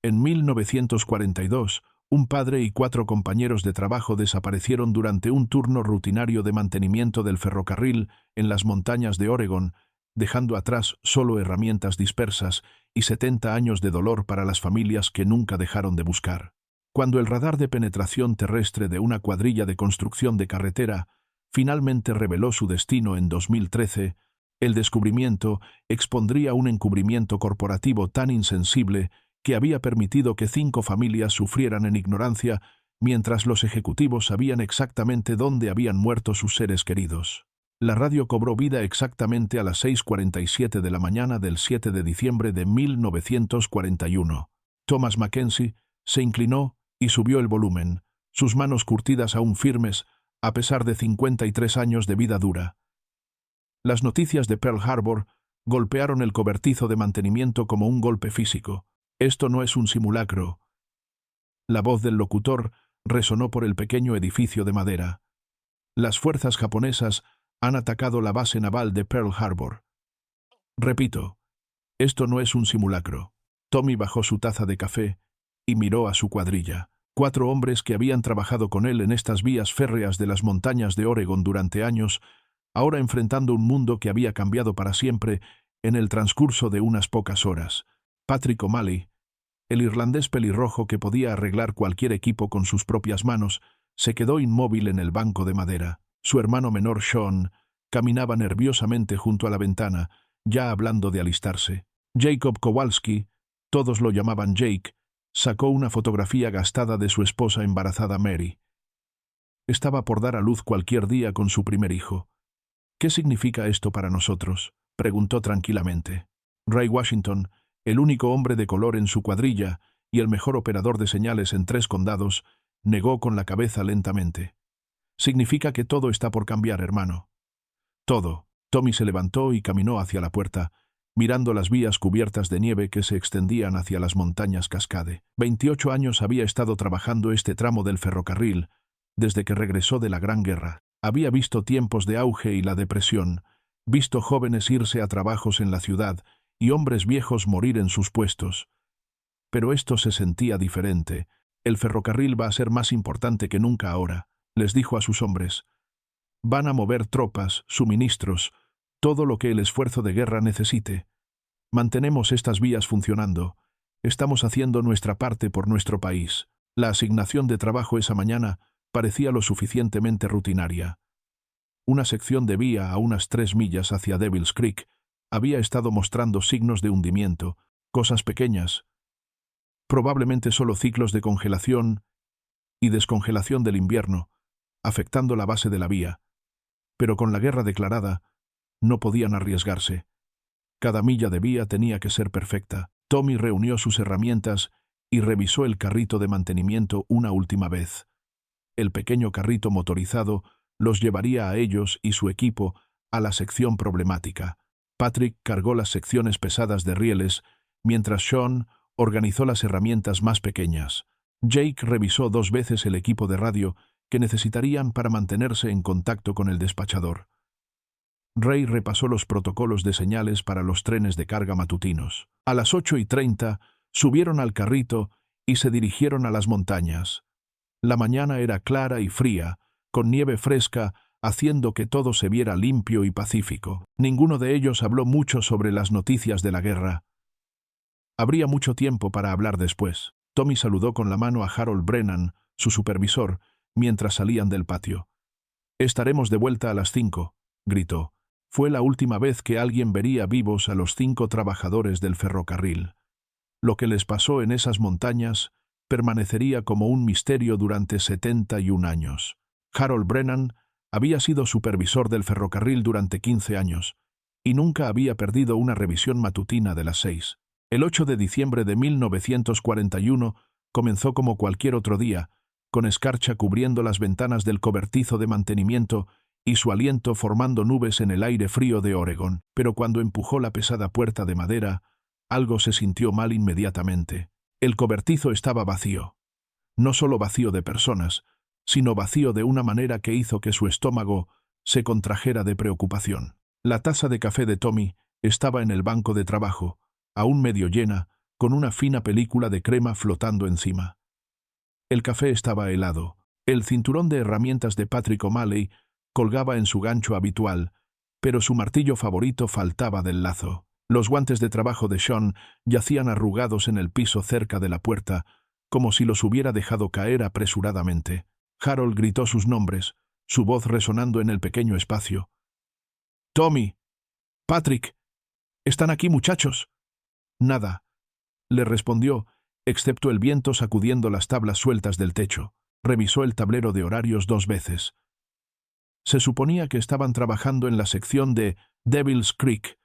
En 1942, un padre y 4 compañeros de trabajo desaparecieron durante un turno rutinario de mantenimiento del ferrocarril en las montañas de Oregón, dejando atrás solo herramientas dispersas y 70 años de dolor para las familias que nunca dejaron de buscar. Cuando el radar de penetración terrestre de una cuadrilla de construcción de carretera finalmente reveló su destino en 2013, el descubrimiento expondría un encubrimiento corporativo tan insensible que había permitido que 5 familias sufrieran en ignorancia mientras los ejecutivos sabían exactamente dónde habían muerto sus seres queridos. La radio cobró vida exactamente a las 6:47 de la mañana del 7 de diciembre de 1941. Thomas Mackenzie se inclinó y subió el volumen, sus manos curtidas aún firmes, a pesar de 53 años de vida dura. Las noticias de Pearl Harbor golpearon el cobertizo de mantenimiento como un golpe físico. Esto no es un simulacro. La voz del locutor resonó por el pequeño edificio de madera. Las fuerzas japonesas han atacado la base naval de Pearl Harbor. Repito, esto no es un simulacro. Tommy bajó su taza de café y miró a su cuadrilla. 4 hombres que habían trabajado con él en estas vías férreas de las montañas de Oregón durante años, ahora enfrentando un mundo que había cambiado para siempre en el transcurso de unas pocas horas. Patrick O'Malley, el irlandés pelirrojo que podía arreglar cualquier equipo con sus propias manos, se quedó inmóvil en el banco de madera. Su hermano menor Sean caminaba nerviosamente junto a la ventana, ya hablando de alistarse. Jacob Kowalski, todos lo llamaban Jake, sacó una fotografía gastada de su esposa embarazada Mary. Estaba por dar a luz cualquier día con su primer hijo. ¿Qué significa esto para nosotros?, preguntó tranquilamente. Ray Washington, el único hombre de color en su cuadrilla y el mejor operador de señales en 3 condados, negó con la cabeza lentamente. Significa que todo está por cambiar, hermano. Todo. Tommy se levantó y caminó hacia la puerta, mirando las vías cubiertas de nieve que se extendían hacia las montañas Cascade. 28 años había estado trabajando este tramo del ferrocarril, desde que regresó de la Gran Guerra. Había visto tiempos de auge y la depresión, visto jóvenes irse a trabajos en la ciudad y hombres viejos morir en sus puestos. Pero esto se sentía diferente. El ferrocarril va a ser más importante que nunca ahora, les dijo a sus hombres. Van a mover tropas, suministros, todo lo que el esfuerzo de guerra necesite. Mantenemos estas vías funcionando. Estamos haciendo nuestra parte por nuestro país. La asignación de trabajo esa mañana parecía lo suficientemente rutinaria. Una sección de vía a unas 3 millas hacia Devil's Creek había estado mostrando signos de hundimiento, cosas pequeñas, probablemente solo ciclos de congelación y descongelación del invierno, afectando la base de la vía. Pero con la guerra declarada, no podían arriesgarse. Cada milla de vía tenía que ser perfecta. Tommy reunió sus herramientas y revisó el carrito de mantenimiento una última vez. El pequeño carrito motorizado los llevaría a ellos y su equipo a la sección problemática. Patrick cargó las secciones pesadas de rieles, mientras Sean organizó las herramientas más pequeñas. Jake revisó 2 veces el equipo de radio que necesitarían para mantenerse en contacto con el despachador. Ray repasó los protocolos de señales para los trenes de carga matutinos. A las 8:30 subieron al carrito y se dirigieron a las montañas. La mañana era clara y fría, con nieve fresca, haciendo que todo se viera limpio y pacífico. Ninguno de ellos habló mucho sobre las noticias de la guerra. Habría mucho tiempo para hablar después. Tommy saludó con la mano a Harold Brennan, su supervisor, mientras salían del patio. «Estaremos de vuelta a las 5», gritó. Fue la última vez que alguien vería vivos a los 5 trabajadores del ferrocarril. Lo que les pasó en esas montañas permanecería como un misterio durante 71 años. Harold Brennan había sido supervisor del ferrocarril durante 15 años y nunca había perdido una revisión matutina de las 6. El 8 de diciembre de 1941 comenzó como cualquier otro día, con escarcha cubriendo las ventanas del cobertizo de mantenimiento y su aliento formando nubes en el aire frío de Oregón. Pero cuando empujó la pesada puerta de madera, algo se sintió mal inmediatamente. El cobertizo estaba vacío. No solo vacío de personas, sino vacío de una manera que hizo que su estómago se contrajera de preocupación. La taza de café de Tommy estaba en el banco de trabajo, aún medio llena, con una fina película de crema flotando encima. El café estaba helado. El cinturón de herramientas de Patrick O'Malley colgaba en su gancho habitual, pero su martillo favorito faltaba del lazo. Los guantes de trabajo de Sean yacían arrugados en el piso cerca de la puerta, como si los hubiera dejado caer apresuradamente. Harold gritó sus nombres, su voz resonando en el pequeño espacio. «Tommy, Patrick, ¿están aquí, muchachos?» «Nada», le respondió, excepto el viento sacudiendo las tablas sueltas del techo. Revisó el tablero de horarios 2 veces. Se suponía que estaban trabajando en la sección de Devil's Creek,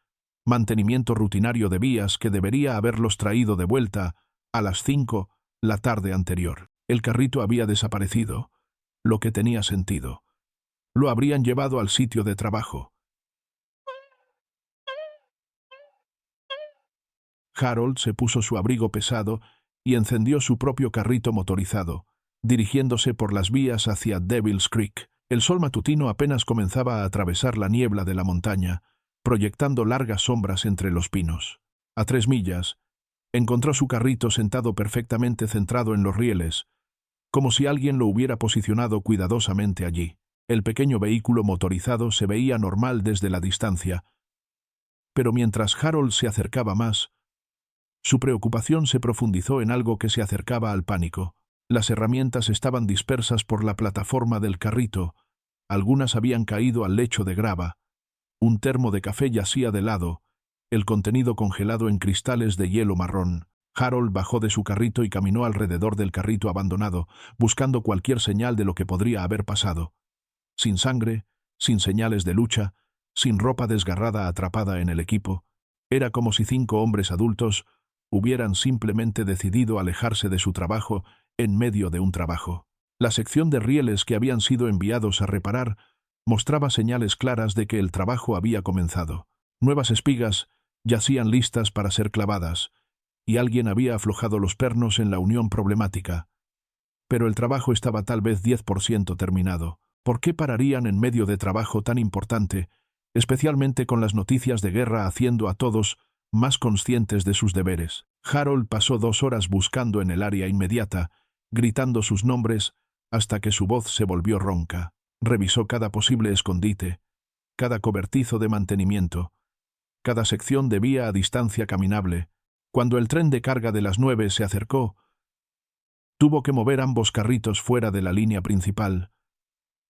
mantenimiento rutinario de vías que debería haberlos traído de vuelta a las 5 la tarde anterior. El carrito había desaparecido, lo que tenía sentido. Lo habrían llevado al sitio de trabajo. Harold se puso su abrigo pesado y encendió su propio carrito motorizado, dirigiéndose por las vías hacia Devil's Creek. El sol matutino apenas comenzaba a atravesar la niebla de la montaña, proyectando largas sombras entre los pinos. A 3 millas, encontró su carrito sentado perfectamente centrado en los rieles, como si alguien lo hubiera posicionado cuidadosamente allí. El pequeño vehículo motorizado se veía normal desde la distancia, pero mientras Harold se acercaba más, su preocupación se profundizó en algo que se acercaba al pánico. Las herramientas estaban dispersas por la plataforma del carrito, algunas habían caído al lecho de grava, un termo de café yacía de lado, el contenido congelado en cristales de hielo marrón. Harold bajó de su carrito y caminó alrededor del carrito abandonado, buscando cualquier señal de lo que podría haber pasado. Sin sangre, sin señales de lucha, sin ropa desgarrada atrapada en el equipo, era como si 5 hombres adultos hubieran simplemente decidido alejarse de su trabajo en medio de un trabajo. La sección de rieles que habían sido enviados a reparar mostraba señales claras de que el trabajo había comenzado. Nuevas espigas yacían listas para ser clavadas, y alguien había aflojado los pernos en la unión problemática. Pero el trabajo estaba tal vez 10% terminado. ¿Por qué pararían en medio de trabajo tan importante, especialmente con las noticias de guerra haciendo a todos más conscientes de sus deberes? Harold pasó 2 horas buscando en el área inmediata, gritando sus nombres hasta que su voz se volvió ronca. Revisó cada posible escondite, cada cobertizo de mantenimiento, cada sección de vía a distancia caminable. Cuando el tren de carga de las 9 se acercó, tuvo que mover ambos carritos fuera de la línea principal,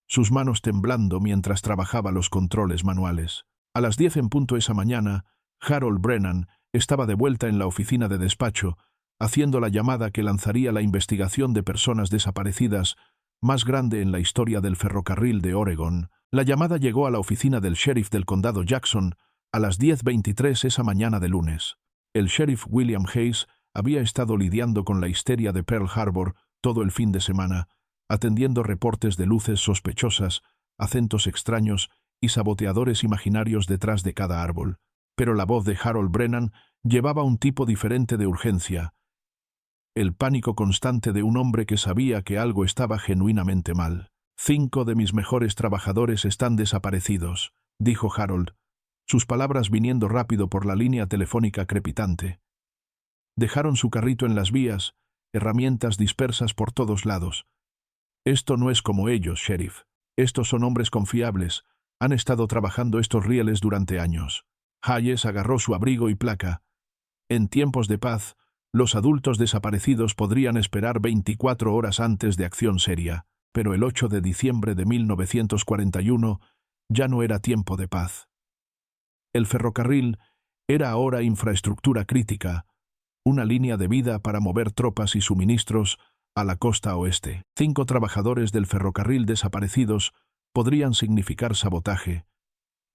sus manos temblando mientras trabajaba los controles manuales. A las 10 en punto esa mañana, Harold Brennan estaba de vuelta en la oficina de despacho, haciendo la llamada que lanzaría la investigación de personas desaparecidas más grande en la historia del ferrocarril de Oregon. La llamada llegó a la oficina del sheriff del condado Jackson a las 10:23 esa mañana de lunes. El sheriff William Hayes había estado lidiando con la histeria de Pearl Harbor todo el fin de semana, atendiendo reportes de luces sospechosas, acentos extraños y saboteadores imaginarios detrás de cada árbol. Pero la voz de Harold Brennan llevaba un tipo diferente de urgencia, el pánico constante de un hombre que sabía que algo estaba genuinamente mal. 5 de mis mejores trabajadores están desaparecidos, dijo Harold, sus palabras viniendo rápido por la línea telefónica crepitante. Dejaron su carrito en las vías, herramientas dispersas por todos lados. Esto no es como ellos, sheriff. Estos son hombres confiables. Han estado trabajando estos rieles durante años. Hayes agarró su abrigo y placa. En tiempos de paz, los adultos desaparecidos podrían esperar 24 horas antes de acción seria, pero el 8 de diciembre de 1941 ya no era tiempo de paz. El ferrocarril era ahora infraestructura crítica, una línea de vida para mover tropas y suministros a la costa oeste. 5 trabajadores del ferrocarril desaparecidos podrían significar sabotaje,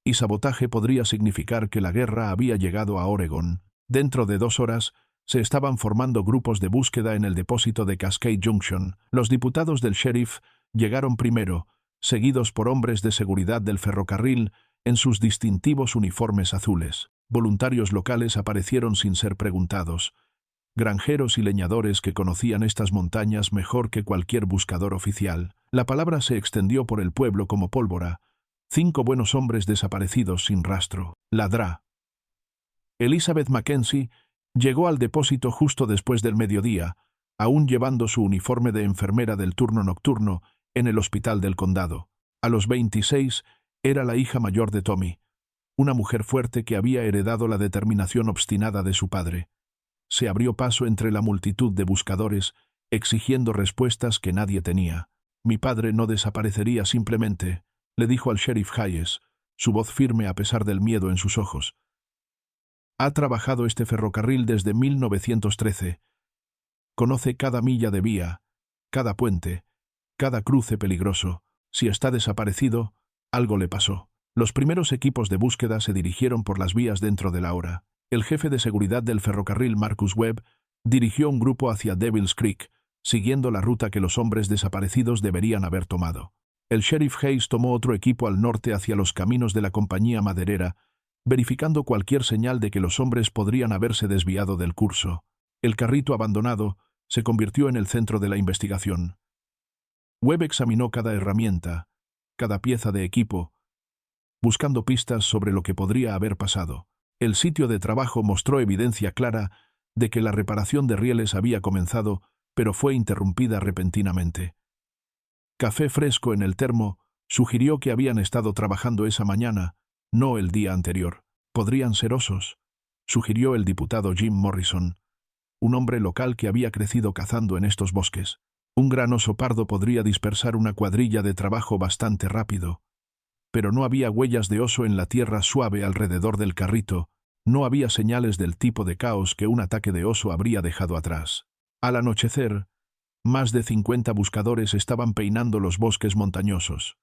y sabotaje podría significar que la guerra había llegado a Oregon. Dentro de 2 horas, se estaban formando grupos de búsqueda en el depósito de Cascade Junction. Los diputados del sheriff llegaron primero, seguidos por hombres de seguridad del ferrocarril en sus distintivos uniformes azules. Voluntarios locales aparecieron sin ser preguntados. Granjeros y leñadores que conocían estas montañas mejor que cualquier buscador oficial. La palabra se extendió por el pueblo como pólvora. 5 buenos hombres desaparecidos sin rastro. Ladrá. Elizabeth Mackenzie Llegó al depósito justo después del mediodía, aún llevando su uniforme de enfermera del turno nocturno en el hospital del condado. A los 26, era la hija mayor de Tommy, una mujer fuerte que había heredado la determinación obstinada de su padre. Se abrió paso entre la multitud de buscadores, exigiendo respuestas que nadie tenía. «Mi padre no desaparecería simplemente», le dijo al sheriff Hayes, su voz firme a pesar del miedo en sus ojos. «Ha trabajado este ferrocarril desde 1913. Conoce cada milla de vía, cada puente, cada cruce peligroso. Si está desaparecido, algo le pasó». Los primeros equipos de búsqueda se dirigieron por las vías dentro de la hora. El jefe de seguridad del ferrocarril, Marcus Webb, dirigió un grupo hacia Devil's Creek, siguiendo la ruta que los hombres desaparecidos deberían haber tomado. El sheriff Hayes tomó otro equipo al norte hacia los caminos de la compañía maderera, verificando cualquier señal de que los hombres podrían haberse desviado del curso. El carrito abandonado se convirtió en el centro de la investigación. Webb examinó cada herramienta, cada pieza de equipo, buscando pistas sobre lo que podría haber pasado. El sitio de trabajo mostró evidencia clara de que la reparación de rieles había comenzado, pero fue interrumpida repentinamente. Café fresco en el termo sugirió que habían estado trabajando esa mañana, no el día anterior. «Podrían ser osos», sugirió el diputado Jim Morrison, un hombre local que había crecido cazando en estos bosques. «Un gran oso pardo podría dispersar una cuadrilla de trabajo bastante rápido». Pero no había huellas de oso en la tierra suave alrededor del carrito, no había señales del tipo de caos que un ataque de oso habría dejado atrás. Al anochecer, más de 50 buscadores estaban peinando los bosques montañosos.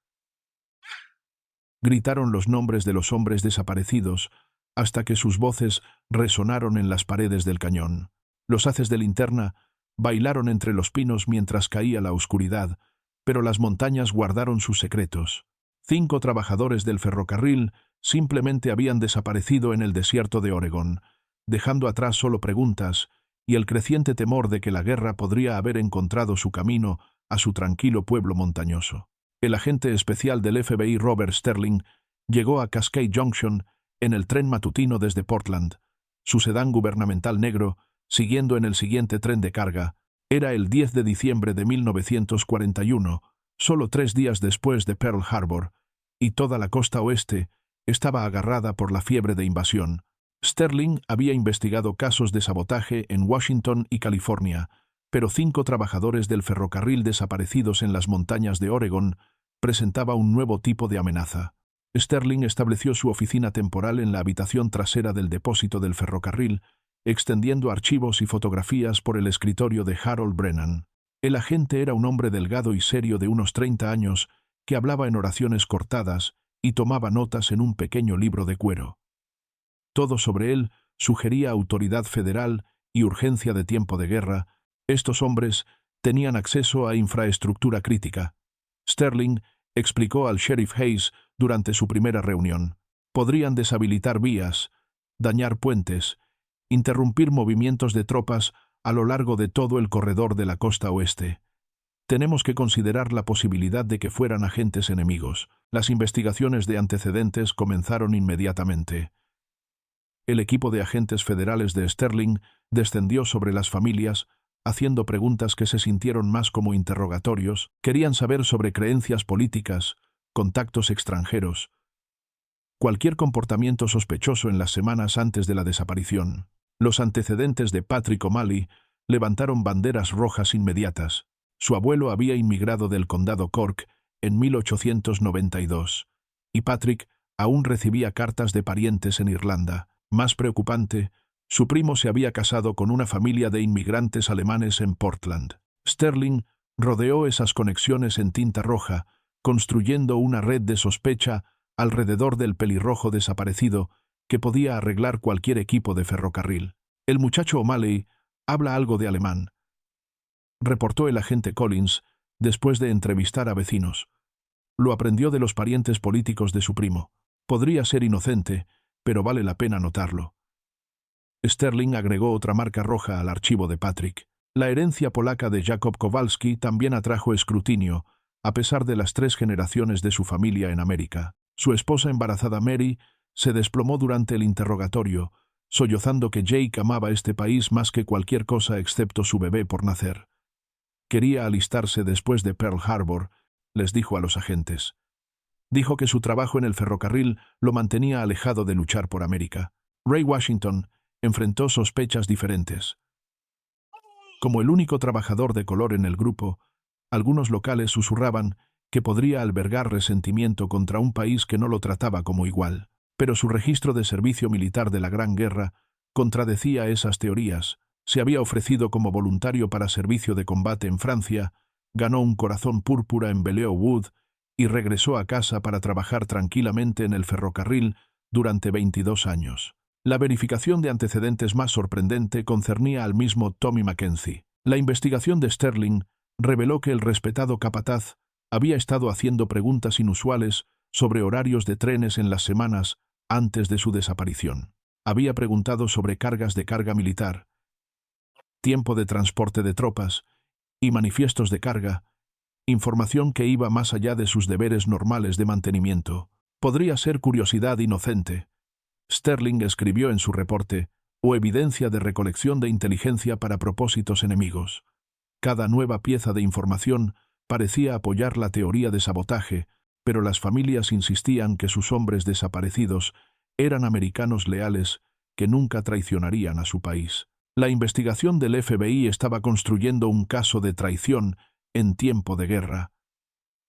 Gritaron los nombres de los hombres desaparecidos hasta que sus voces resonaron en las paredes del cañón. Los haces de linterna bailaron entre los pinos mientras caía la oscuridad, pero las montañas guardaron sus secretos. 5 trabajadores del ferrocarril simplemente habían desaparecido en el desierto de Oregón, dejando atrás solo preguntas y el creciente temor de que la guerra podría haber encontrado su camino a su tranquilo pueblo montañoso. El agente especial del FBI Robert Sterling llegó a Cascade Junction en el tren matutino desde Portland. Su sedán gubernamental negro, siguiendo en el siguiente tren de carga, era el 10 de diciembre de 1941, solo 3 días después de Pearl Harbor, y toda la costa oeste estaba agarrada por la fiebre de invasión. Sterling había investigado casos de sabotaje en Washington y California, pero 5 trabajadores del ferrocarril desaparecidos en las montañas de Oregón presentaba un nuevo tipo de amenaza. Sterling estableció su oficina temporal en la habitación trasera del depósito del ferrocarril, extendiendo archivos y fotografías por el escritorio de Harold Brennan. El agente era un hombre delgado y serio de unos 30 años que hablaba en oraciones cortadas y tomaba notas en un pequeño libro de cuero. Todo sobre él sugería autoridad federal y urgencia de tiempo de guerra. Estos hombres tenían acceso a infraestructura crítica. Sterling explicó al sheriff Hayes durante su primera reunión. Podrían deshabilitar vías, dañar puentes, interrumpir movimientos de tropas a lo largo de todo el corredor de la costa oeste. Tenemos que considerar la posibilidad de que fueran agentes enemigos. Las investigaciones de antecedentes comenzaron inmediatamente. El equipo de agentes federales de Sterling descendió sobre las familias, haciendo preguntas que se sintieron más como interrogatorios. Querían saber sobre creencias políticas, contactos extranjeros, cualquier comportamiento sospechoso en las semanas antes de la desaparición. Los antecedentes de Patrick O'Malley levantaron banderas rojas inmediatas. Su abuelo había inmigrado del condado Cork en 1892, y Patrick aún recibía cartas de parientes en Irlanda. Más preocupante, su primo se había casado con una familia de inmigrantes alemanes en Portland. Sterling rodeó esas conexiones en tinta roja, construyendo una red de sospecha alrededor del pelirrojo desaparecido que podía arreglar cualquier equipo de ferrocarril. «El muchacho O'Malley habla algo de alemán», reportó el agente Collins después de entrevistar a vecinos. «Lo aprendió de los parientes políticos de su primo. Podría ser inocente, pero vale la pena notarlo». Sterling agregó otra marca roja al archivo de Patrick. La herencia polaca de Jacob Kowalski también atrajo escrutinio, a pesar de las 3 generaciones de su familia en América. Su esposa embarazada Mary se desplomó durante el interrogatorio, sollozando que Jake amaba este país más que cualquier cosa excepto su bebé por nacer. Quería alistarse después de Pearl Harbor, les dijo a los agentes. Dijo que su trabajo en el ferrocarril lo mantenía alejado de luchar por América. Ray Washington enfrentó sospechas diferentes. Como el único trabajador de color en el grupo, algunos locales susurraban que podría albergar resentimiento contra un país que no lo trataba como igual. Pero su registro de servicio militar de la Gran Guerra contradecía esas teorías. Se había ofrecido como voluntario para servicio de combate en Francia, ganó un corazón púrpura en Belleau Wood y regresó a casa para trabajar tranquilamente en el ferrocarril durante 22 años. La verificación de antecedentes más sorprendente concernía al mismo Tommy Mackenzie. La investigación de Sterling reveló que el respetado capataz había estado haciendo preguntas inusuales sobre horarios de trenes en las semanas antes de su desaparición. Había preguntado sobre cargas de carga militar, tiempo de transporte de tropas y manifiestos de carga, información que iba más allá de sus deberes normales de mantenimiento. Podría ser curiosidad inocente, Sterling escribió en su reporte, o evidencia de recolección de inteligencia para propósitos enemigos. Cada nueva pieza de información parecía apoyar la teoría de sabotaje, pero las familias insistían que sus hombres desaparecidos eran americanos leales que nunca traicionarían a su país. La investigación del FBI estaba construyendo un caso de traición en tiempo de guerra.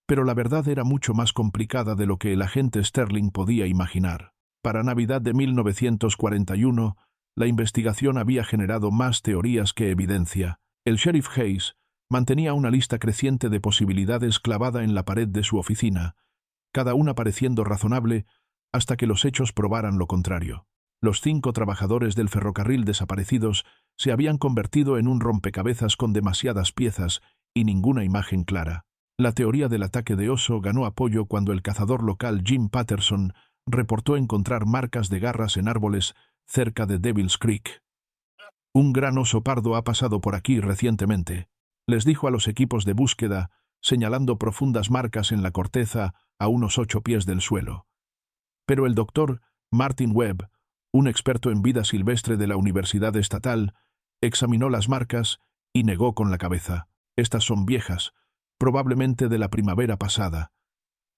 Pero la verdad era mucho más complicada de lo que el agente Sterling podía imaginar. Para Navidad de 1941, la investigación había generado más teorías que evidencia. El sheriff Hayes mantenía una lista creciente de posibilidades clavada en la pared de su oficina, cada una pareciendo razonable hasta que los hechos probaran lo contrario. Los 5 trabajadores del ferrocarril desaparecidos se habían convertido en un rompecabezas con demasiadas piezas y ninguna imagen clara. La teoría del ataque de oso ganó apoyo cuando el cazador local Jim Patterson reportó encontrar marcas de garras en árboles cerca de Devil's Creek. Un gran oso pardo ha pasado por aquí recientemente, les dijo a los equipos de búsqueda, señalando profundas marcas en la corteza a unos 8 pies del suelo. Pero el doctor Martin Webb, un experto en vida silvestre de la Universidad Estatal, examinó las marcas y negó con la cabeza. Estas son viejas, probablemente de la primavera pasada.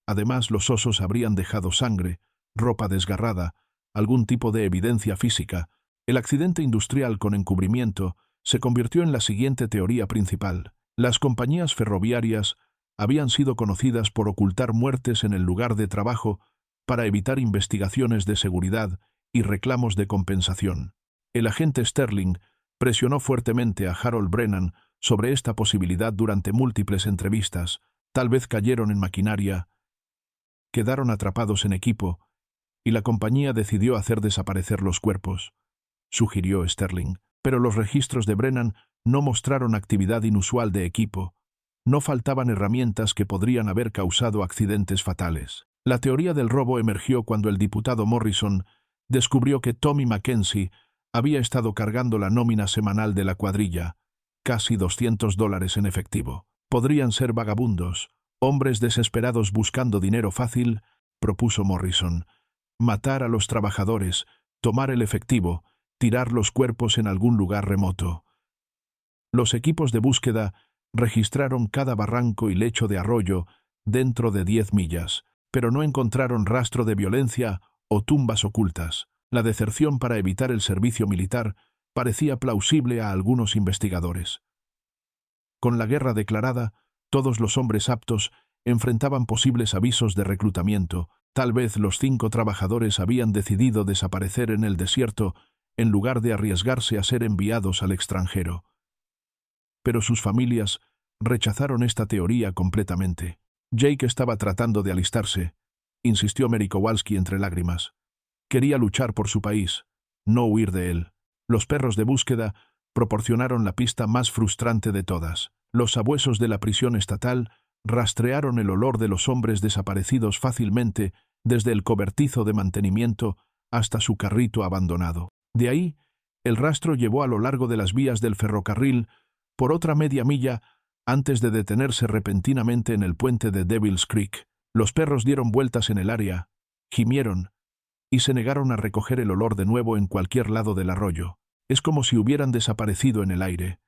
Además, los osos habrían dejado sangre, ropa desgarrada, algún tipo de evidencia física. El accidente industrial con encubrimiento se convirtió en la siguiente teoría principal. Las compañías ferroviarias habían sido conocidas por ocultar muertes en el lugar de trabajo para evitar investigaciones de seguridad y reclamos de compensación. El agente Sterling presionó fuertemente a Harold Brennan sobre esta posibilidad durante múltiples entrevistas. Tal vez cayeron en maquinaria, quedaron atrapados en equipo, y la compañía decidió hacer desaparecer los cuerpos, sugirió Sterling. Pero los registros de Brennan no mostraron actividad inusual de equipo. No faltaban herramientas que podrían haber causado accidentes fatales. La teoría del robo emergió cuando el diputado Morrison descubrió que Tommy Mackenzie había estado cargando la nómina semanal de la cuadrilla, casi $200 en efectivo. Podrían ser vagabundos, hombres desesperados buscando dinero fácil, propuso Morrison. Matar a los trabajadores, tomar el efectivo, tirar los cuerpos en algún lugar remoto. Los equipos de búsqueda registraron cada barranco y lecho de arroyo dentro de 10 millas, pero no encontraron rastro de violencia o tumbas ocultas. La deserción para evitar el servicio militar parecía plausible a algunos investigadores. Con la guerra declarada, todos los hombres aptos enfrentaban posibles avisos de reclutamiento. Tal vez los 5 trabajadores habían decidido desaparecer en el desierto en lugar de arriesgarse a ser enviados al extranjero. Pero sus familias rechazaron esta teoría completamente. Jake estaba tratando de alistarse, insistió Mary Kowalski entre lágrimas. Quería luchar por su país, no huir de él. Los perros de búsqueda proporcionaron la pista más frustrante de todas. Los sabuesos de la prisión estatal rastrearon el olor de los hombres desaparecidos fácilmente desde el cobertizo de mantenimiento hasta su carrito abandonado. De ahí, el rastro llevó a lo largo de las vías del ferrocarril por otra media milla antes de detenerse repentinamente en el puente de Devil's Creek. Los perros dieron vueltas en el área, gimieron y se negaron a recoger el olor de nuevo en cualquier lado del arroyo. «Es como si hubieran desaparecido en el aire»,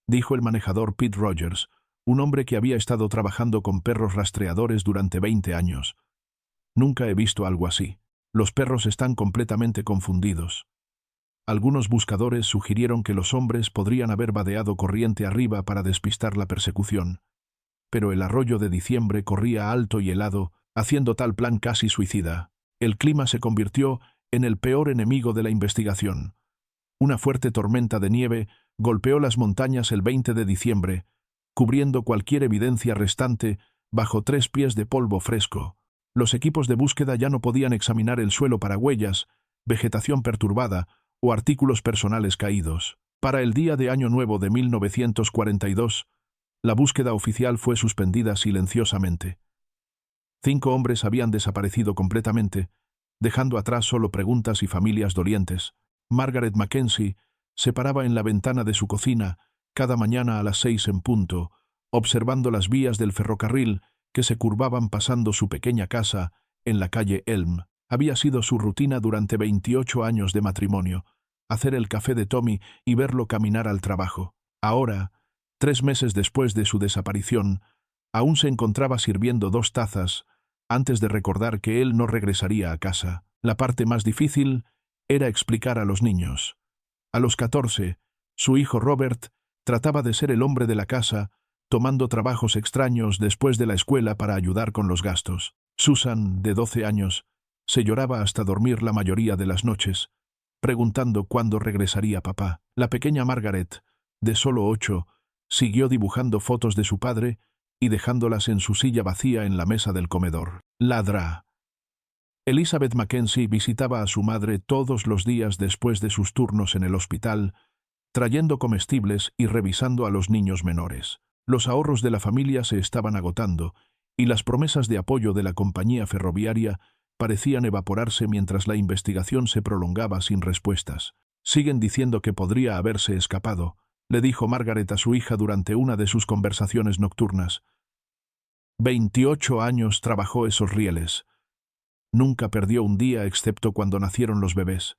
dijo el manejador Pete Rogers, un hombre que había estado trabajando con perros rastreadores durante 20 años. «Nunca he visto algo así. Los perros están completamente confundidos». Algunos buscadores sugirieron que los hombres podrían haber vadeado corriente arriba para despistar la persecución. Pero el arroyo de diciembre corría alto y helado, haciendo tal plan casi suicida. El clima se convirtió en el peor enemigo de la investigación. Una fuerte tormenta de nieve golpeó las montañas el 20 de diciembre, cubriendo cualquier evidencia restante bajo 3 pies de polvo fresco. Los equipos de búsqueda ya no podían examinar el suelo para huellas, vegetación perturbada o artículos personales caídos. Para el día de Año Nuevo de 1942, la búsqueda oficial fue suspendida silenciosamente. 5 hombres habían desaparecido completamente, dejando atrás solo preguntas y familias dolientes. Margaret Mackenzie se paraba en la ventana de su cocina cada mañana a las 6 en punto, observando las vías del ferrocarril que se curvaban pasando su pequeña casa en la calle Elm. Había sido su rutina durante 28 años de matrimonio, hacer el café de Tommy y verlo caminar al trabajo. Ahora, 3 meses después de su desaparición, aún se encontraba sirviendo 2 tazas antes de recordar que él no regresaría a casa. La parte más difícil era explicar a los niños. A los 14, su hijo Robert trataba de ser el hombre de la casa, tomando trabajos extraños después de la escuela para ayudar con los gastos. Susan, de 12 años, se lloraba hasta dormir la mayoría de las noches, preguntando cuándo regresaría papá. La pequeña Margaret, de solo 8, siguió dibujando fotos de su padre y dejándolas en su silla vacía en la mesa del comedor. Ladra. Elizabeth Mackenzie visitaba a su madre todos los días después de sus turnos en el hospital, trayendo comestibles y revisando a los niños menores. Los ahorros de la familia se estaban agotando, y las promesas de apoyo de la compañía ferroviaria parecían evaporarse mientras la investigación se prolongaba sin respuestas. «Siguen diciendo que podría haberse escapado», le dijo Margaret a su hija durante una de sus conversaciones nocturnas. 28 años trabajó esos rieles. Nunca perdió un día excepto cuando nacieron los bebés.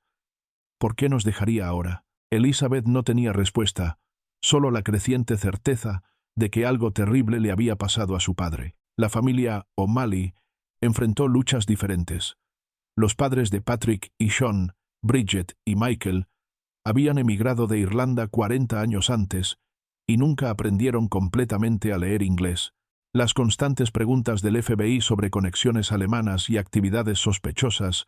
¿Por qué nos dejaría ahora? Elizabeth no tenía respuesta, solo la creciente certeza de que algo terrible le había pasado a su padre. La familia O'Malley enfrentó luchas diferentes. Los padres de Patrick y Sean, Bridget y Michael, habían emigrado de Irlanda 40 años antes y nunca aprendieron completamente a leer inglés. Las constantes preguntas del FBI sobre conexiones alemanas y actividades sospechosas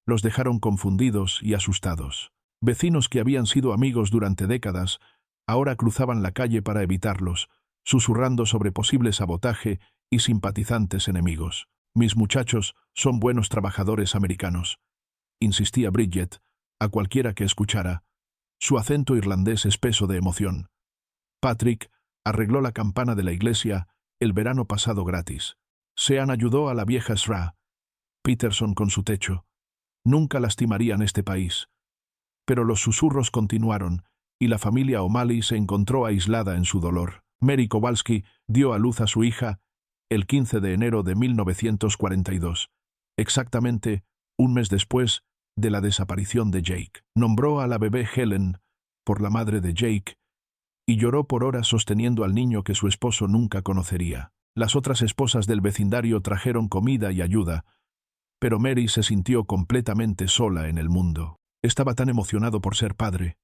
los dejaron confundidos y asustados. Vecinos que habían sido amigos durante décadas ahora cruzaban la calle para evitarlos, susurrando sobre posible sabotaje y simpatizantes enemigos. «Mis muchachos son buenos trabajadores americanos», insistía Bridget, a cualquiera que escuchara, su acento irlandés espeso de emoción. Patrick arregló la campana de la iglesia el verano pasado gratis. Sean ayudó a la vieja Sra. Peterson con su techo. Nunca lastimarían este país. Pero los susurros continuaron, y la familia O'Malley se encontró aislada en su dolor. Mary Kowalski dio a luz a su hija el 15 de enero de 1942, exactamente un mes después de la desaparición de Jake. Nombró a la bebé Helen por la madre de Jake y lloró por horas sosteniendo al niño que su esposo nunca conocería. Las otras esposas del vecindario trajeron comida y ayuda, pero Mary se sintió completamente sola en el mundo. Estaba tan emocionado por ser padre.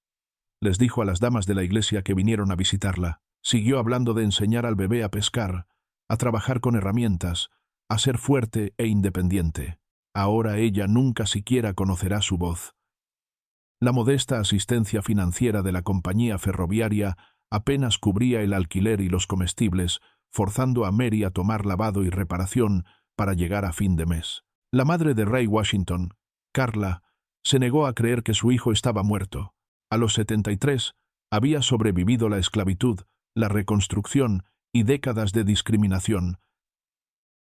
Les dijo a las damas de la iglesia que vinieron a visitarla. Siguió hablando de enseñar al bebé a pescar, a trabajar con herramientas, a ser fuerte e independiente. Ahora ella nunca siquiera conocerá su voz. La modesta asistencia financiera de la compañía ferroviaria apenas cubría el alquiler y los comestibles, forzando a Mary a tomar lavado y reparación para llegar a fin de mes. La madre de Ray Washington, Carla, se negó a creer que su hijo estaba muerto. A los 73 había sobrevivido la esclavitud, la reconstrucción y décadas de discriminación,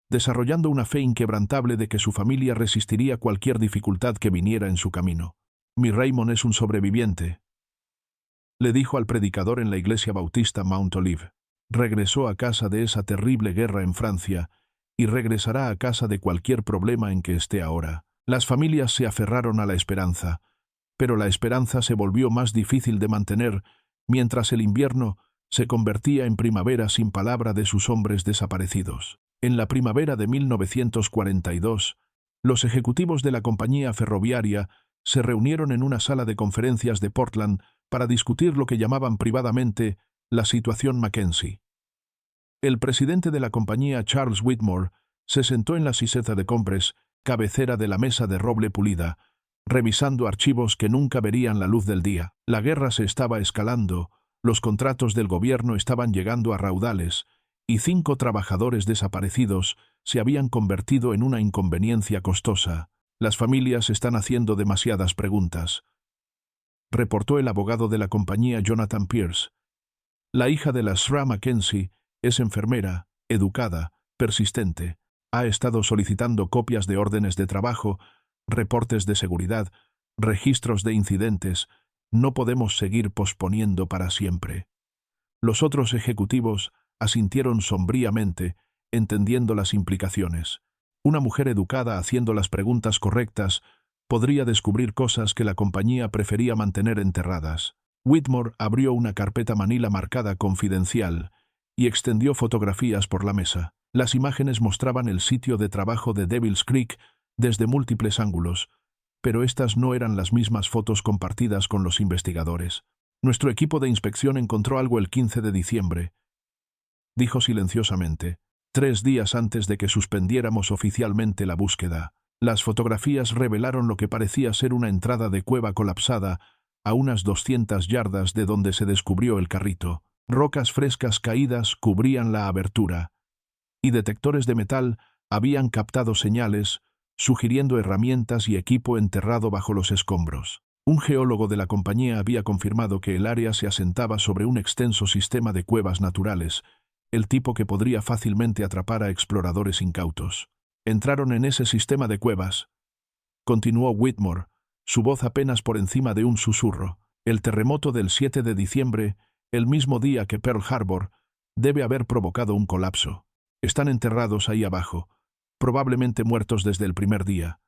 desarrollando una fe inquebrantable de que su familia resistiría cualquier dificultad que viniera en su camino. «Mi Raymond es un sobreviviente», le dijo al predicador en la iglesia bautista Mount Olive. Regresó a casa de esa terrible guerra en Francia y regresará a casa de cualquier problema en que esté ahora. Las familias se aferraron a la esperanza, pero la esperanza se volvió más difícil de mantener mientras el invierno se convertía en primavera sin palabra de sus hombres desaparecidos. En la primavera de 1942, los ejecutivos de la compañía ferroviaria se reunieron en una sala de conferencias de Portland para discutir lo que llamaban privadamente la situación Mackenzie. El presidente de la compañía, Charles Whitmore, se sentó en la siseta de compres, cabecera de la mesa de roble pulida, revisando archivos que nunca verían la luz del día. La guerra se estaba escalando, los contratos del gobierno estaban llegando a raudales, y 5 trabajadores desaparecidos se habían convertido en una inconveniencia costosa. Las familias están haciendo demasiadas preguntas, reportó el abogado de la compañía, Jonathan Pierce. La hija de la Sra. Mackenzie es enfermera, educada, persistente. Ha estado solicitando copias de órdenes de trabajo, reportes de seguridad, registros de incidentes. No podemos seguir posponiendo para siempre. Los otros ejecutivos asintieron sombríamente, entendiendo las implicaciones. Una mujer educada haciendo las preguntas correctas podría descubrir cosas que la compañía prefería mantener enterradas. Whitmore abrió una carpeta manila marcada confidencial y extendió fotografías por la mesa. Las imágenes mostraban el sitio de trabajo de Devil's Creek desde múltiples ángulos, pero estas no eran las mismas fotos compartidas con los investigadores. Nuestro equipo de inspección encontró algo el 15 de diciembre, dijo silenciosamente, 3 días antes de que suspendiéramos oficialmente la búsqueda. Las fotografías revelaron lo que parecía ser una entrada de cueva colapsada a unas 200 yardas de donde se descubrió el carrito. Rocas frescas caídas cubrían la abertura, y detectores de metal habían captado señales, sugiriendo herramientas y equipo enterrado bajo los escombros. Un geólogo de la compañía había confirmado que el área se asentaba sobre un extenso sistema de cuevas naturales, el tipo que podría fácilmente atrapar a exploradores incautos. Entraron en ese sistema de cuevas, continuó Whitmore, su voz apenas por encima de un susurro. El terremoto del 7 de diciembre, el mismo día que Pearl Harbor, debe haber provocado un colapso. Están enterrados ahí abajo, probablemente muertos desde el primer día.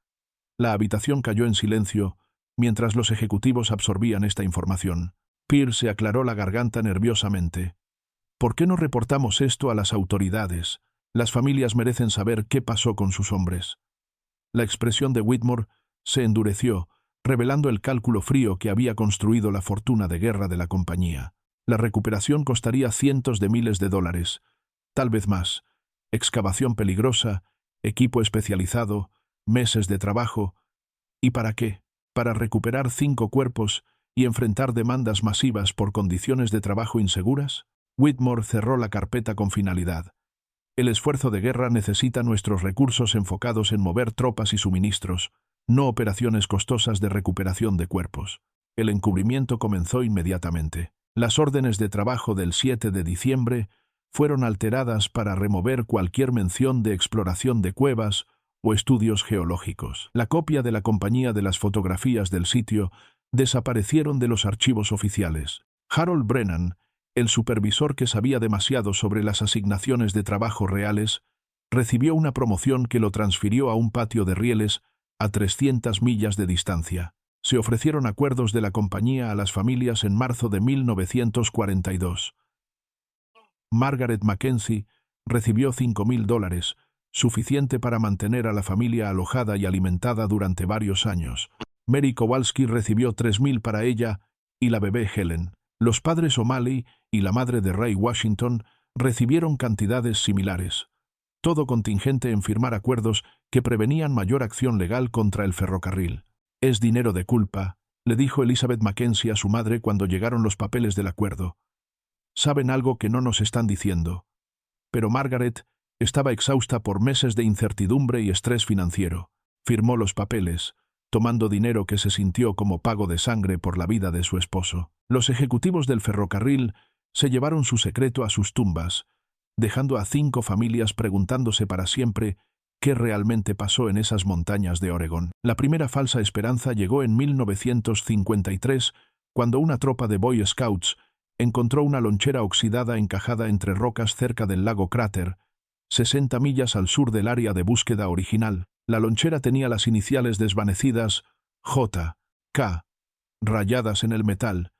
La habitación cayó en silencio mientras los ejecutivos absorbían esta información. Pierce se aclaró la garganta nerviosamente. ¿Por qué no reportamos esto a las autoridades? Las familias merecen saber qué pasó con sus hombres. La expresión de Whitmore se endureció, revelando el cálculo frío que había construido la fortuna de guerra de la compañía. La recuperación costaría cientos de miles de dólares, tal vez más. Excavación peligrosa, equipo especializado, meses de trabajo. ¿Y para qué? ¿Para recuperar 5 cuerpos y enfrentar demandas masivas por condiciones de trabajo inseguras? Whitmore cerró la carpeta con finalidad. El esfuerzo de guerra necesita nuestros recursos enfocados en mover tropas y suministros, no operaciones costosas de recuperación de cuerpos. El encubrimiento comenzó inmediatamente. Las órdenes de trabajo del 7 de diciembre fueron alteradas para remover cualquier mención de exploración de cuevas o estudios geológicos. La copia de la compañía de las fotografías del sitio desaparecieron de los archivos oficiales. Harold Brennan, el supervisor que sabía demasiado sobre las asignaciones de trabajo reales, recibió una promoción que lo transfirió a un patio de rieles a 300 millas de distancia. Se ofrecieron acuerdos de la compañía a las familias en marzo de 1942. Margaret Mackenzie recibió $5,000, suficiente para mantener a la familia alojada y alimentada durante varios años. Mary Kowalski recibió $3,000 para ella y la bebé Helen. Los padres O'Malley y la madre de Ray Washington recibieron cantidades similares, todo contingente en firmar acuerdos que prevenían mayor acción legal contra el ferrocarril. «Es dinero de culpa», le dijo Elizabeth Mackenzie a su madre cuando llegaron los papeles del acuerdo. «Saben algo que no nos están diciendo». Pero Margaret estaba exhausta por meses de incertidumbre y estrés financiero. Firmó los papeles, tomando dinero que se sintió como pago de sangre por la vida de su esposo. Los ejecutivos del ferrocarril se llevaron su secreto a sus tumbas, dejando a 5 familias preguntándose para siempre qué realmente pasó en esas montañas de Oregón. La primera falsa esperanza llegó en 1953, cuando una tropa de Boy Scouts encontró una lonchera oxidada encajada entre rocas cerca del lago Cráter, 60 millas al sur del área de búsqueda original. La lonchera tenía las iniciales desvanecidas J.K. rayadas en el metal,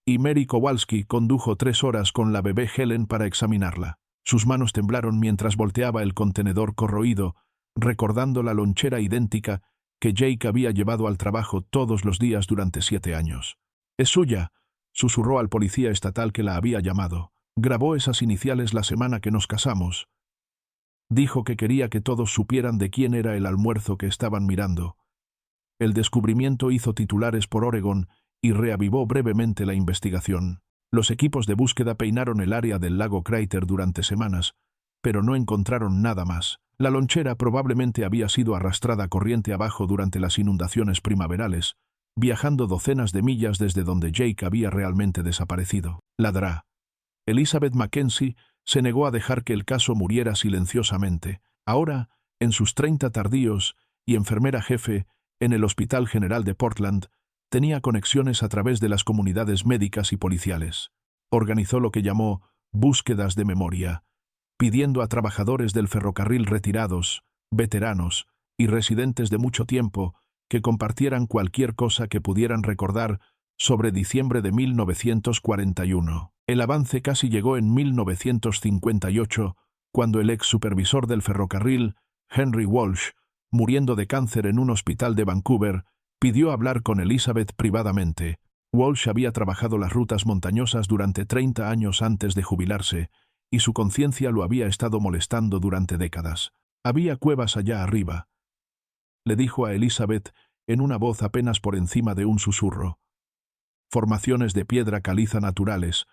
y Mary Kowalski condujo 3 horas con la bebé Helen para examinarla. Sus manos temblaron mientras volteaba el contenedor corroído, recordando la lonchera idéntica que Jake había llevado al trabajo todos los días durante 7 años. «Es suya», susurró al policía estatal que la había llamado. «Grabó esas iniciales la semana que nos casamos». Dijo que quería que todos supieran de quién era el almuerzo que estaban mirando. El descubrimiento hizo titulares por Oregon y reavivó brevemente la investigación. Los equipos de búsqueda peinaron el área del lago Crater durante semanas, pero no encontraron nada más. La lonchera probablemente había sido arrastrada corriente abajo durante las inundaciones primaverales, viajando docenas de millas desde donde Jake había realmente desaparecido. Ladrá. Elizabeth Mackenzie se negó a dejar que el caso muriera silenciosamente. Ahora, en sus 30 tardíos, y enfermera jefe en el Hospital General de Portland, tenía conexiones a través de las comunidades médicas y policiales. Organizó lo que llamó búsquedas de memoria, pidiendo a trabajadores del ferrocarril retirados, veteranos y residentes de mucho tiempo que compartieran cualquier cosa que pudieran recordar sobre diciembre de 1941. El avance casi llegó en 1958, cuando el ex supervisor del ferrocarril, Henry Walsh, muriendo de cáncer en un hospital de Vancouver, pidió hablar con Elizabeth privadamente. Walsh había trabajado las rutas montañosas durante 30 años antes de jubilarse, y su conciencia lo había estado molestando durante décadas. «Había cuevas allá arriba», le dijo a Elizabeth en una voz apenas por encima de un susurro. «Formaciones de piedra caliza naturales,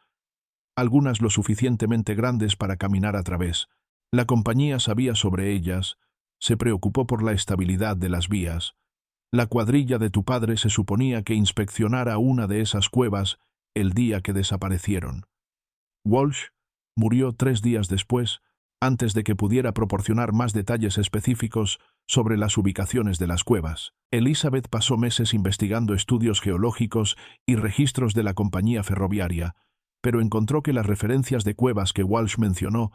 algunas lo suficientemente grandes para caminar a través. La compañía sabía sobre ellas, se preocupó por la estabilidad de las vías. La cuadrilla de tu padre se suponía que inspeccionara una de esas cuevas el día que desaparecieron». Walsh murió 3 días después, antes de que pudiera proporcionar más detalles específicos sobre las ubicaciones de las cuevas. Elizabeth pasó meses investigando estudios geológicos y registros de la compañía ferroviaria, pero encontró que las referencias de cuevas que Walsh mencionó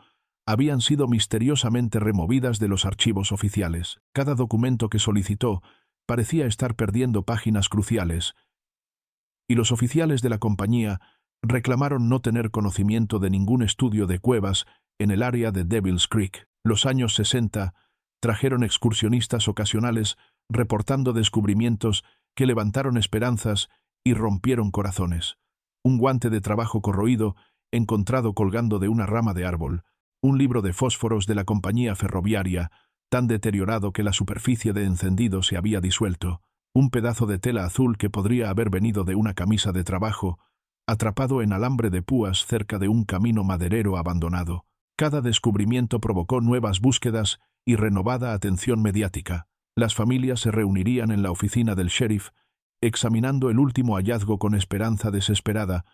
habían sido misteriosamente removidas de los archivos oficiales. Cada documento que solicitó parecía estar perdiendo páginas cruciales, y los oficiales de la compañía reclamaron no tener conocimiento de ningún estudio de cuevas en el área de Devil's Creek. Los años 60 trajeron excursionistas ocasionales reportando descubrimientos que levantaron esperanzas y rompieron corazones. Un guante de trabajo corroído encontrado colgando de una rama de árbol, un libro de fósforos de la compañía ferroviaria, tan deteriorado que la superficie de encendido se había disuelto, un pedazo de tela azul que podría haber venido de una camisa de trabajo, atrapado en alambre de púas cerca de un camino maderero abandonado. Cada descubrimiento provocó nuevas búsquedas y renovada atención mediática. Las familias se reunirían en la oficina del sheriff, examinando el último hallazgo con esperanza desesperada,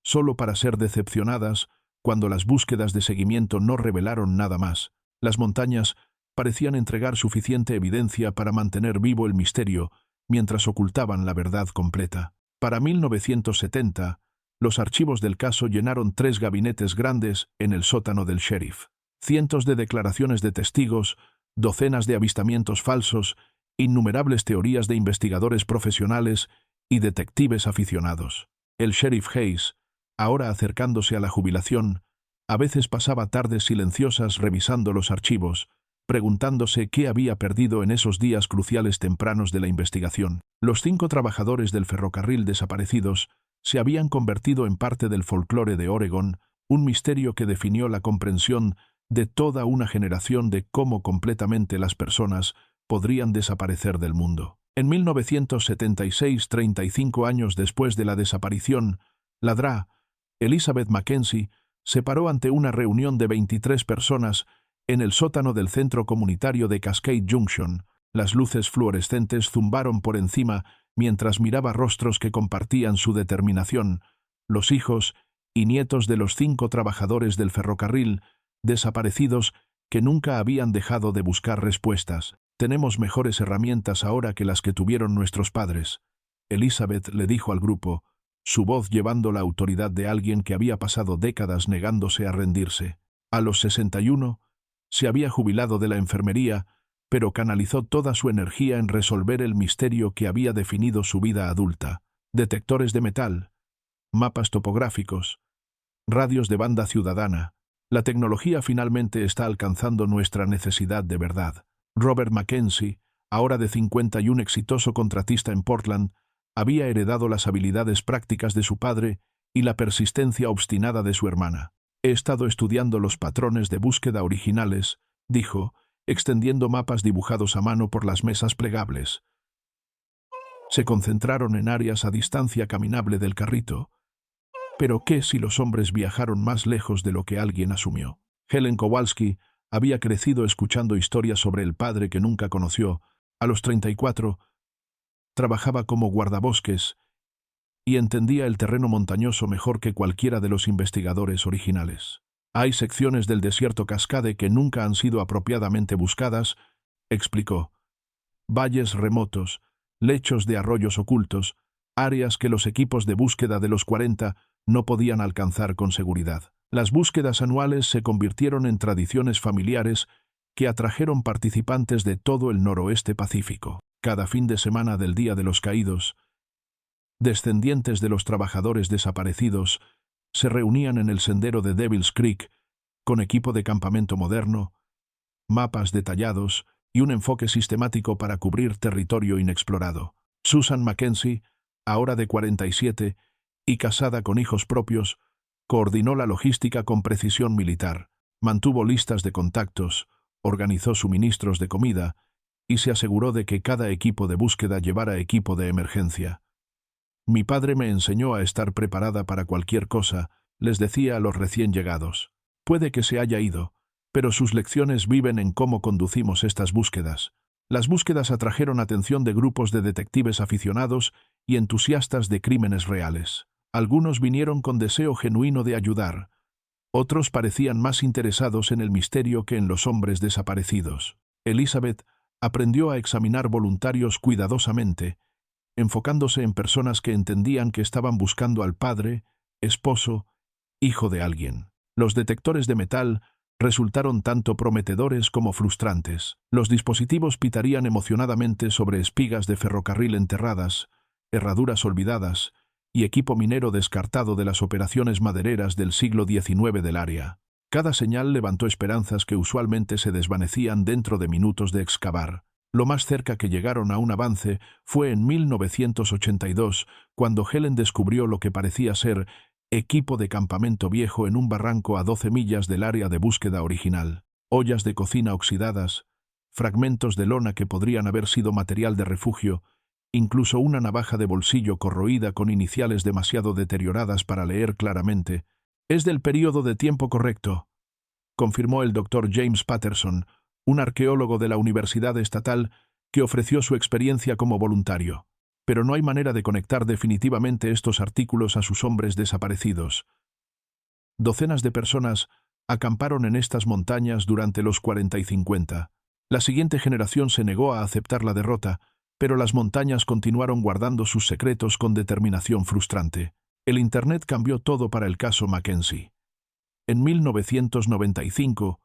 solo para ser decepcionadas cuando las búsquedas de seguimiento no revelaron nada más. Las montañas parecían entregar suficiente evidencia para mantener vivo el misterio, mientras ocultaban la verdad completa. Para 1970, los archivos del caso llenaron 3 gabinetes grandes en el sótano del sheriff. Cientos de declaraciones de testigos, docenas de avistamientos falsos, innumerables teorías de investigadores profesionales y detectives aficionados. El sheriff Hayes, ahora acercándose a la jubilación, a veces pasaba tardes silenciosas revisando los archivos, preguntándose qué había perdido en esos días cruciales tempranos de la investigación. Los 5 trabajadores del ferrocarril desaparecidos se habían convertido en parte del folclore de Oregon, un misterio que definió la comprensión de toda una generación de cómo completamente las personas podrían desaparecer del mundo. En 1976, 35 años después de la desaparición, Ladrá, Elizabeth Mackenzie, se paró ante una reunión de 23 personas en el sótano del centro comunitario de Cascade Junction. Las luces fluorescentes zumbaron por encima mientras miraba rostros que compartían su determinación, los hijos y nietos de los 5 trabajadores del ferrocarril, desaparecidos que nunca habían dejado de buscar respuestas. «Tenemos mejores herramientas ahora que las que tuvieron nuestros padres», Elizabeth le dijo al grupo, su voz llevando la autoridad de alguien que había pasado décadas negándose a rendirse. A los 61, se había jubilado de la enfermería, pero canalizó toda su energía en resolver el misterio que había definido su vida adulta. Detectores de metal, mapas topográficos, radios de banda ciudadana. La tecnología finalmente está alcanzando nuestra necesidad de verdad. Robert Mackenzie, ahora de 50 y un exitoso contratista en Portland, había heredado las habilidades prácticas de su padre y la persistencia obstinada de su hermana. He estado estudiando los patrones de búsqueda originales, dijo, extendiendo mapas dibujados a mano por las mesas plegables. Se concentraron en áreas a distancia caminable del carrito. Pero ¿qué si los hombres viajaron más lejos de lo que alguien asumió? Helen Kowalski había crecido escuchando historias sobre el padre que nunca conoció. A los 34, trabajaba como guardabosques y entendía el terreno montañoso mejor que cualquiera de los investigadores originales. Hay secciones del desierto Cascade que nunca han sido apropiadamente buscadas, explicó. Valles remotos, lechos de arroyos ocultos, áreas que los equipos de búsqueda de los 40 no podían alcanzar con seguridad. Las búsquedas anuales se convirtieron en tradiciones familiares que atrajeron participantes de todo el noroeste Pacífico. Cada fin de semana del Día de los Caídos, descendientes de los trabajadores desaparecidos se reunían en el sendero de Devil's Creek con equipo de campamento moderno, mapas detallados y un enfoque sistemático para cubrir territorio inexplorado. Susan Mackenzie, ahora de 47 y casada con hijos propios, coordinó la logística con precisión militar, mantuvo listas de contactos, organizó suministros de comida y se aseguró de que cada equipo de búsqueda llevara equipo de emergencia. Mi padre me enseñó a estar preparada para cualquier cosa, les decía a los recién llegados. Puede que se haya ido, pero sus lecciones viven en cómo conducimos estas búsquedas. Las búsquedas atrajeron atención de grupos de detectives aficionados y entusiastas de crímenes reales. Algunos vinieron con deseo genuino de ayudar. Otros parecían más interesados en el misterio que en los hombres desaparecidos. Elizabeth aprendió a examinar voluntarios cuidadosamente, enfocándose en personas que entendían que estaban buscando al padre, esposo, hijo de alguien. Los detectores de metal resultaron tanto prometedores como frustrantes. Los dispositivos pitarían emocionadamente sobre espigas de ferrocarril enterradas, herraduras olvidadas y equipo minero descartado de las operaciones madereras del siglo XIX del área. Cada señal levantó esperanzas que usualmente se desvanecían dentro de minutos de excavar. Lo más cerca que llegaron a un avance fue en 1982, cuando Helen descubrió lo que parecía ser equipo de campamento viejo en un barranco a 12 millas del área de búsqueda original. Ollas de cocina oxidadas, fragmentos de lona que podrían haber sido material de refugio, incluso una navaja de bolsillo corroída con iniciales demasiado deterioradas para leer claramente. «Es del período de tiempo correcto», confirmó el Dr. James Patterson, un arqueólogo de la Universidad Estatal que ofreció su experiencia como voluntario. Pero no hay manera de conectar definitivamente estos artículos a sus hombres desaparecidos. Docenas de personas acamparon en estas montañas durante los 40 y 50. La siguiente generación se negó a aceptar la derrota, pero las montañas continuaron guardando sus secretos con determinación frustrante. El Internet cambió todo para el caso Mackenzie. En 1995,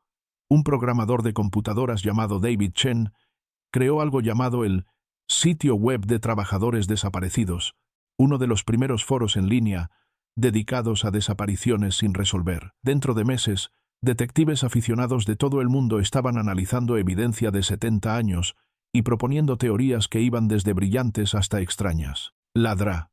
un programador de computadoras llamado David Chen creó algo llamado el Sitio Web de Trabajadores Desaparecidos, uno de los primeros foros en línea dedicados a desapariciones sin resolver. Dentro de meses, detectives aficionados de todo el mundo estaban analizando evidencia de 70 años y proponiendo teorías que iban desde brillantes hasta extrañas. Ladra.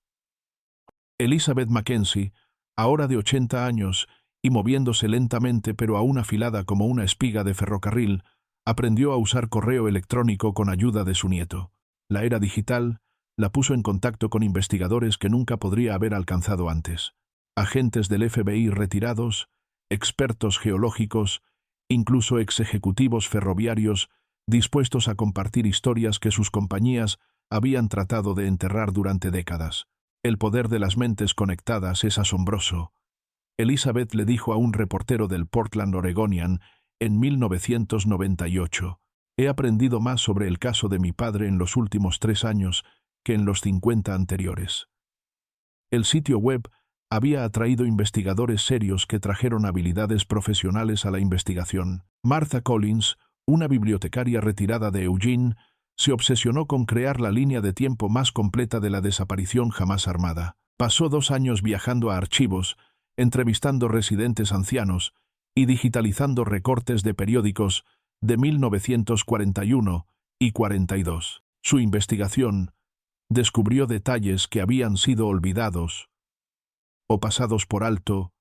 Elizabeth Mackenzie, ahora de 80 años y moviéndose lentamente pero aún afilada como una espiga de ferrocarril, aprendió a usar correo electrónico con ayuda de su nieto. La era digital la puso en contacto con investigadores que nunca podría haber alcanzado antes. Agentes del FBI retirados, expertos geológicos, incluso ex-ejecutivos ferroviarios dispuestos a compartir historias que sus compañías habían tratado de enterrar durante décadas. El poder de las mentes conectadas es asombroso. Elizabeth le dijo a un reportero del Portland Oregonian en 1998. He aprendido más sobre el caso de mi padre en los últimos 3 años que en los 50 anteriores. El sitio web había atraído investigadores serios que trajeron habilidades profesionales a la investigación. Martha Collins, una bibliotecaria retirada de Eugene, se obsesionó con crear la línea de tiempo más completa de la desaparición jamás armada. Pasó 2 años viajando a archivos, entrevistando residentes ancianos y digitalizando recortes de periódicos de 1941 y 42. Su investigación descubrió detalles que habían sido olvidados o pasados por alto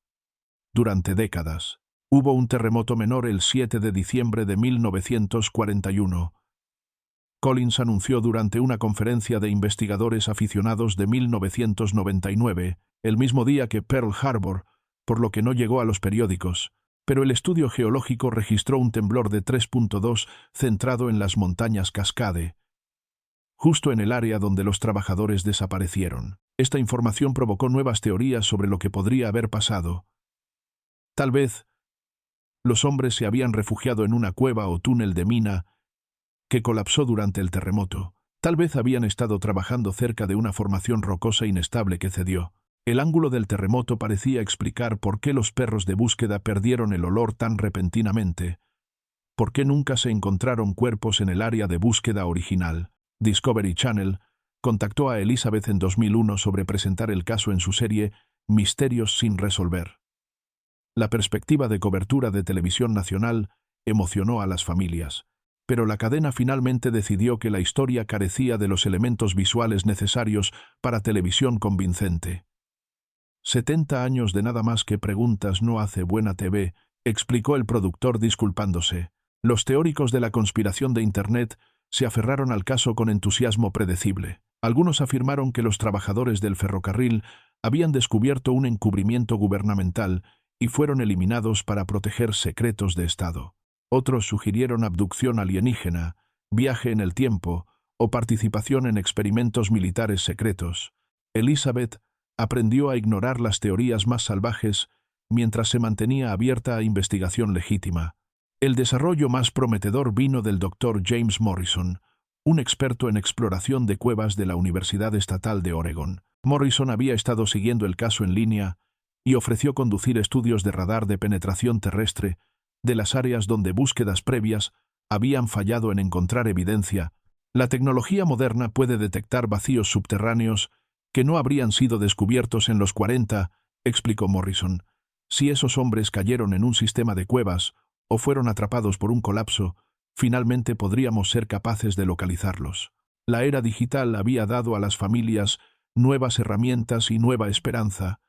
durante décadas. Hubo un terremoto menor el 7 de diciembre de 1941. Collins anunció durante una conferencia de investigadores aficionados de 1999, el mismo día que Pearl Harbor, por lo que no llegó a los periódicos, pero el estudio geológico registró un temblor de 3.2 centrado en las montañas Cascade, justo en el área donde los trabajadores desaparecieron. Esta información provocó nuevas teorías sobre lo que podría haber pasado. Tal vez los hombres se habían refugiado en una cueva o túnel de mina que colapsó durante el terremoto. Tal vez habían estado trabajando cerca de una formación rocosa inestable que cedió. El ángulo del terremoto parecía explicar por qué los perros de búsqueda perdieron el olor tan repentinamente. ¿Por qué nunca se encontraron cuerpos en el área de búsqueda original? Discovery Channel contactó a Elizabeth en 2001 sobre presentar el caso en su serie Misterios sin resolver. La perspectiva de cobertura de televisión nacional emocionó a las familias, pero la cadena finalmente decidió que la historia carecía de los elementos visuales necesarios para televisión convincente. 70 años de nada más que preguntas no hace buena TV, explicó el productor disculpándose. Los teóricos de la conspiración de Internet se aferraron al caso con entusiasmo predecible. Algunos afirmaron que los trabajadores del ferrocarril habían descubierto un encubrimiento gubernamental y fueron eliminados para proteger secretos de Estado. Otros sugirieron abducción alienígena, viaje en el tiempo o participación en experimentos militares secretos. Elizabeth aprendió a ignorar las teorías más salvajes mientras se mantenía abierta a investigación legítima. El desarrollo más prometedor vino del Dr. James Morrison, un experto en exploración de cuevas de la Universidad Estatal de Oregon. Morrison había estado siguiendo el caso en línea y ofreció conducir estudios de radar de penetración terrestre de las áreas donde búsquedas previas habían fallado en encontrar evidencia. La tecnología moderna puede detectar vacíos subterráneos que no habrían sido descubiertos en los 40, explicó Morrison. Si esos hombres cayeron en un sistema de cuevas o fueron atrapados por un colapso, finalmente podríamos ser capaces de localizarlos. La era digital había dado a las familias nuevas herramientas y nueva esperanza.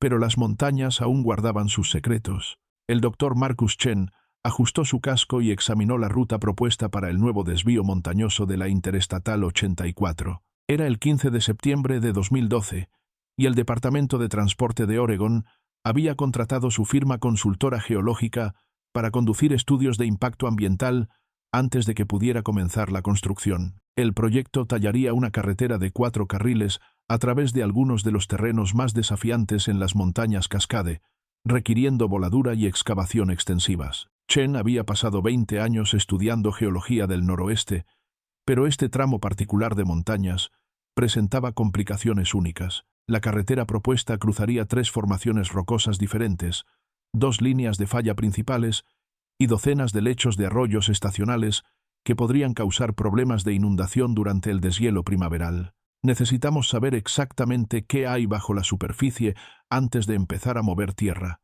Pero las montañas aún guardaban sus secretos. El doctor Marcus Chen ajustó su casco y examinó la ruta propuesta para el nuevo desvío montañoso de la Interestatal 84. Era el 15 de septiembre de 2012, y el Departamento de Transporte de Oregon había contratado su firma consultora geológica para conducir estudios de impacto ambiental antes de que pudiera comenzar la construcción. El proyecto tallaría una carretera de 4 carriles a través de algunos de los terrenos más desafiantes en las montañas Cascade, requiriendo voladura y excavación extensivas. Chen había pasado 20 años estudiando geología del noroeste, pero este tramo particular de montañas presentaba complicaciones únicas. La carretera propuesta cruzaría 3 formaciones rocosas diferentes, 2 líneas de falla principales y docenas de lechos de arroyos estacionales que podrían causar problemas de inundación durante el deshielo primaveral. Necesitamos saber exactamente qué hay bajo la superficie antes de empezar a mover tierra,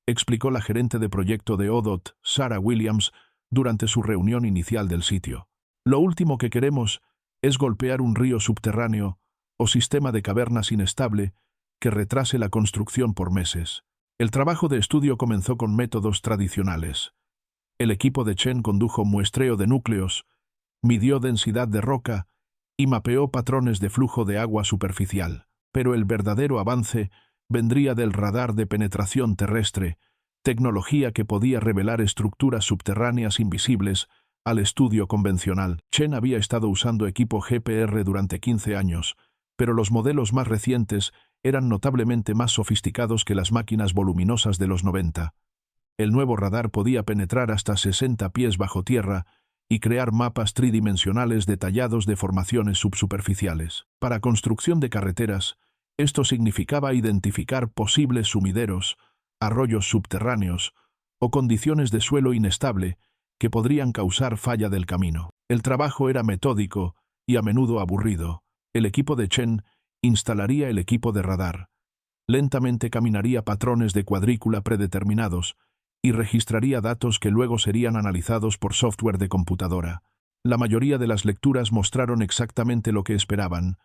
explicó la gerente de proyecto de ODOT, Sarah Williams, durante su reunión inicial del sitio. Lo último que queremos es golpear un río subterráneo o sistema de cavernas inestable que retrase la construcción por meses. El trabajo de estudio comenzó con métodos tradicionales. El equipo de Chen condujo muestreo de núcleos, midió densidad de roca y mapeó patrones de flujo de agua superficial. Pero el verdadero avance vendría del radar de penetración terrestre, tecnología que podía revelar estructuras subterráneas invisibles al estudio convencional. Chen había estado usando equipo GPR durante 15 años, pero los modelos más recientes eran notablemente más sofisticados que las máquinas voluminosas de los 90. El nuevo radar podía penetrar hasta 60 pies bajo tierra y crear mapas tridimensionales detallados de formaciones subsuperficiales. Para construcción de carreteras, esto significaba identificar posibles sumideros, arroyos subterráneos o condiciones de suelo inestable que podrían causar falla del camino. El trabajo era metódico y a menudo aburrido. El equipo de Chen instalaría el equipo de radar. Lentamente caminaría patrones de cuadrícula predeterminados y registraría datos que luego serían analizados por software de computadora. La mayoría de las lecturas mostraron exactamente lo que esperaban: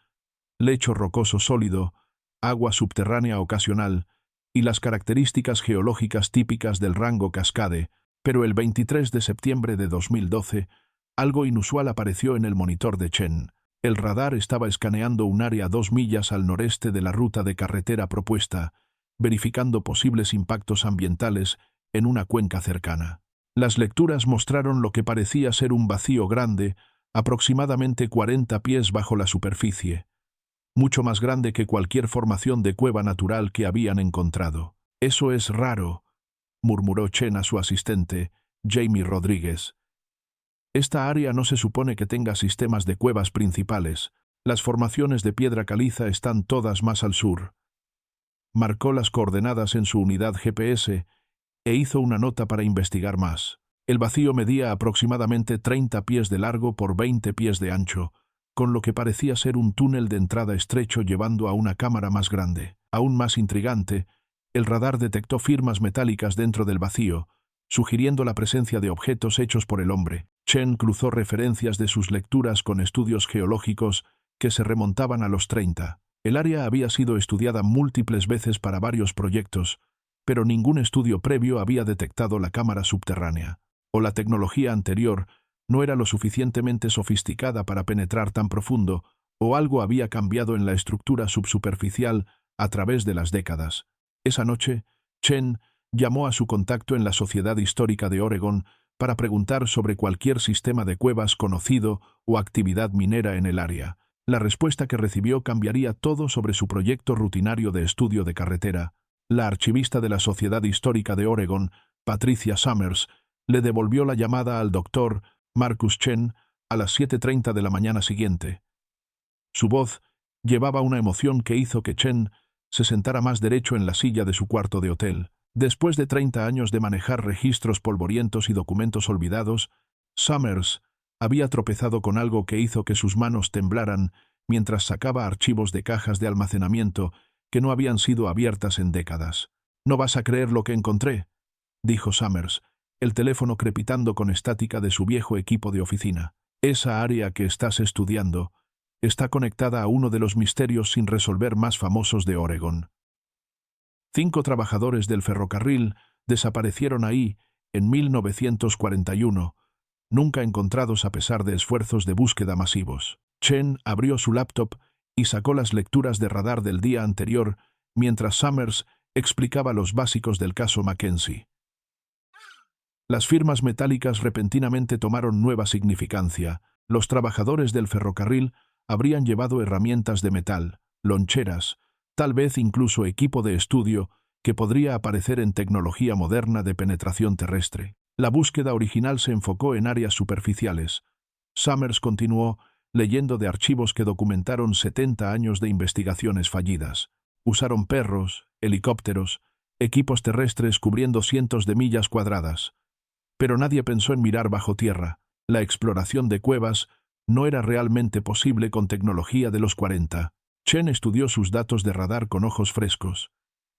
lecho rocoso sólido, agua subterránea ocasional y las características geológicas típicas del rango Cascade, pero el 23 de septiembre de 2012, algo inusual apareció en el monitor de Chen. El radar estaba escaneando un área 2 millas al noreste de la ruta de carretera propuesta, verificando posibles impactos ambientales en una cuenca cercana. Las lecturas mostraron lo que parecía ser un vacío grande, aproximadamente 40 pies bajo la superficie, mucho más grande que cualquier formación de cueva natural que habían encontrado. «Eso es raro», murmuró Chen a su asistente, Jamie Rodríguez. «Esta área no se supone que tenga sistemas de cuevas principales. Las formaciones de piedra caliza están todas más al sur». Marcó las coordenadas en su unidad GPS e hizo una nota para investigar más. El vacío medía aproximadamente 30 pies de largo por 20 pies de ancho, con lo que parecía ser un túnel de entrada estrecho llevando a una cámara más grande. Aún más intrigante, el radar detectó firmas metálicas dentro del vacío, sugiriendo la presencia de objetos hechos por el hombre. Chen cruzó referencias de sus lecturas con estudios geológicos que se remontaban a los 30. El área había sido estudiada múltiples veces para varios proyectos, pero ningún estudio previo había detectado la cámara subterránea. O la tecnología anterior no era lo suficientemente sofisticada para penetrar tan profundo, o algo había cambiado en la estructura subsuperficial a través de las décadas. Esa noche, Chen llamó a su contacto en la Sociedad Histórica de Oregón para preguntar sobre cualquier sistema de cuevas conocido o actividad minera en el área. La respuesta que recibió cambiaría todo sobre su proyecto rutinario de estudio de carretera. La archivista de la Sociedad Histórica de Oregón, Patricia Summers, le devolvió la llamada al doctor Marcus Chen a las 7:30 de la mañana siguiente. Su voz llevaba una emoción que hizo que Chen se sentara más derecho en la silla de su cuarto de hotel. Después de 30 años de manejar registros polvorientos y documentos olvidados, Summers había tropezado con algo que hizo que sus manos temblaran mientras sacaba archivos de cajas de almacenamiento que no habían sido abiertas en décadas. «No vas a creer lo que encontré», dijo Summers, el teléfono crepitando con estática de su viejo equipo de oficina. «Esa área que estás estudiando está conectada a uno de los misterios sin resolver más famosos de Oregón. 5 trabajadores del ferrocarril desaparecieron ahí en 1941, nunca encontrados a pesar de esfuerzos de búsqueda masivos». Chen abrió su laptop y sacó las lecturas de radar del día anterior mientras Summers explicaba los básicos del caso Mackenzie. Las firmas metálicas repentinamente tomaron nueva significancia. Los trabajadores del ferrocarril habrían llevado herramientas de metal, loncheras, tal vez incluso equipo de estudio que podría aparecer en tecnología moderna de penetración terrestre. La búsqueda original se enfocó en áreas superficiales. Summers continuó leyendo de archivos que documentaron 70 años de investigaciones fallidas. Usaron perros, helicópteros, equipos terrestres cubriendo cientos de millas cuadradas. Pero nadie pensó en mirar bajo tierra. La exploración de cuevas no era realmente posible con tecnología de los 40. Chen estudió sus datos de radar con ojos frescos.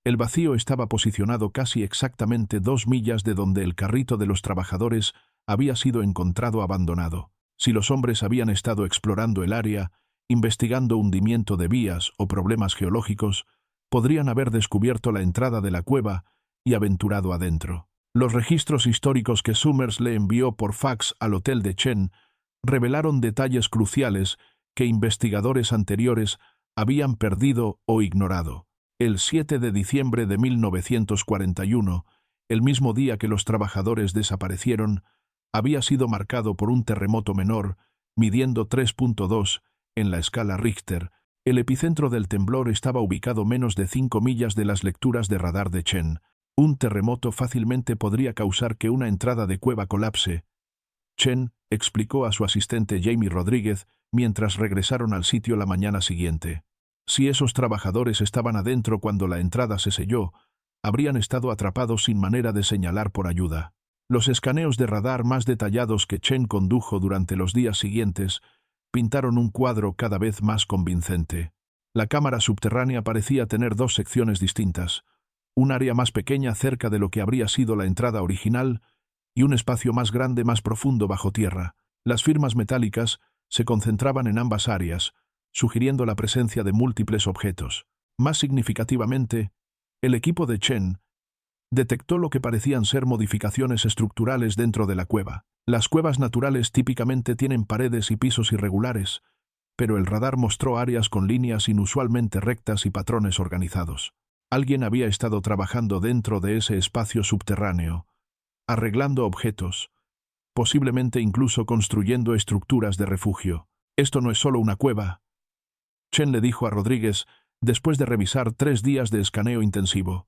El vacío estaba posicionado casi exactamente 2 millas de donde el carrito de los trabajadores había sido encontrado abandonado. Si los hombres habían estado explorando el área, investigando hundimiento de vías o problemas geológicos, podrían haber descubierto la entrada de la cueva y aventurado adentro. Los registros históricos que Summers le envió por fax al hotel de Chen revelaron detalles cruciales que investigadores anteriores habían perdido o ignorado. El 7 de diciembre de 1941, el mismo día que los trabajadores desaparecieron, había sido marcado por un terremoto menor, midiendo 3.2 en la escala Richter. El epicentro del temblor estaba ubicado menos de 5 millas de las lecturas de radar de Chen. Un terremoto fácilmente podría causar que una entrada de cueva colapse. Chen explicó a su asistente Jamie Rodríguez mientras regresaron al sitio la mañana siguiente. Si esos trabajadores estaban adentro cuando la entrada se selló, habrían estado atrapados sin manera de señalar por ayuda. Los escaneos de radar más detallados que Chen condujo durante los días siguientes pintaron un cuadro cada vez más convincente. La cámara subterránea parecía tener dos secciones distintas, un área más pequeña cerca de lo que habría sido la entrada original y un espacio más grande más profundo bajo tierra. Las firmas metálicas se concentraban en ambas áreas, sugiriendo la presencia de múltiples objetos. Más significativamente, el equipo de Chen detectó lo que parecían ser modificaciones estructurales dentro de la cueva. Las cuevas naturales típicamente tienen paredes y pisos irregulares, pero el radar mostró áreas con líneas inusualmente rectas y patrones organizados. Alguien había estado trabajando dentro de ese espacio subterráneo, arreglando objetos, posiblemente incluso construyendo estructuras de refugio. «Esto no es solo una cueva», Chen le dijo a Rodríguez después de revisar 3 días de escaneo intensivo.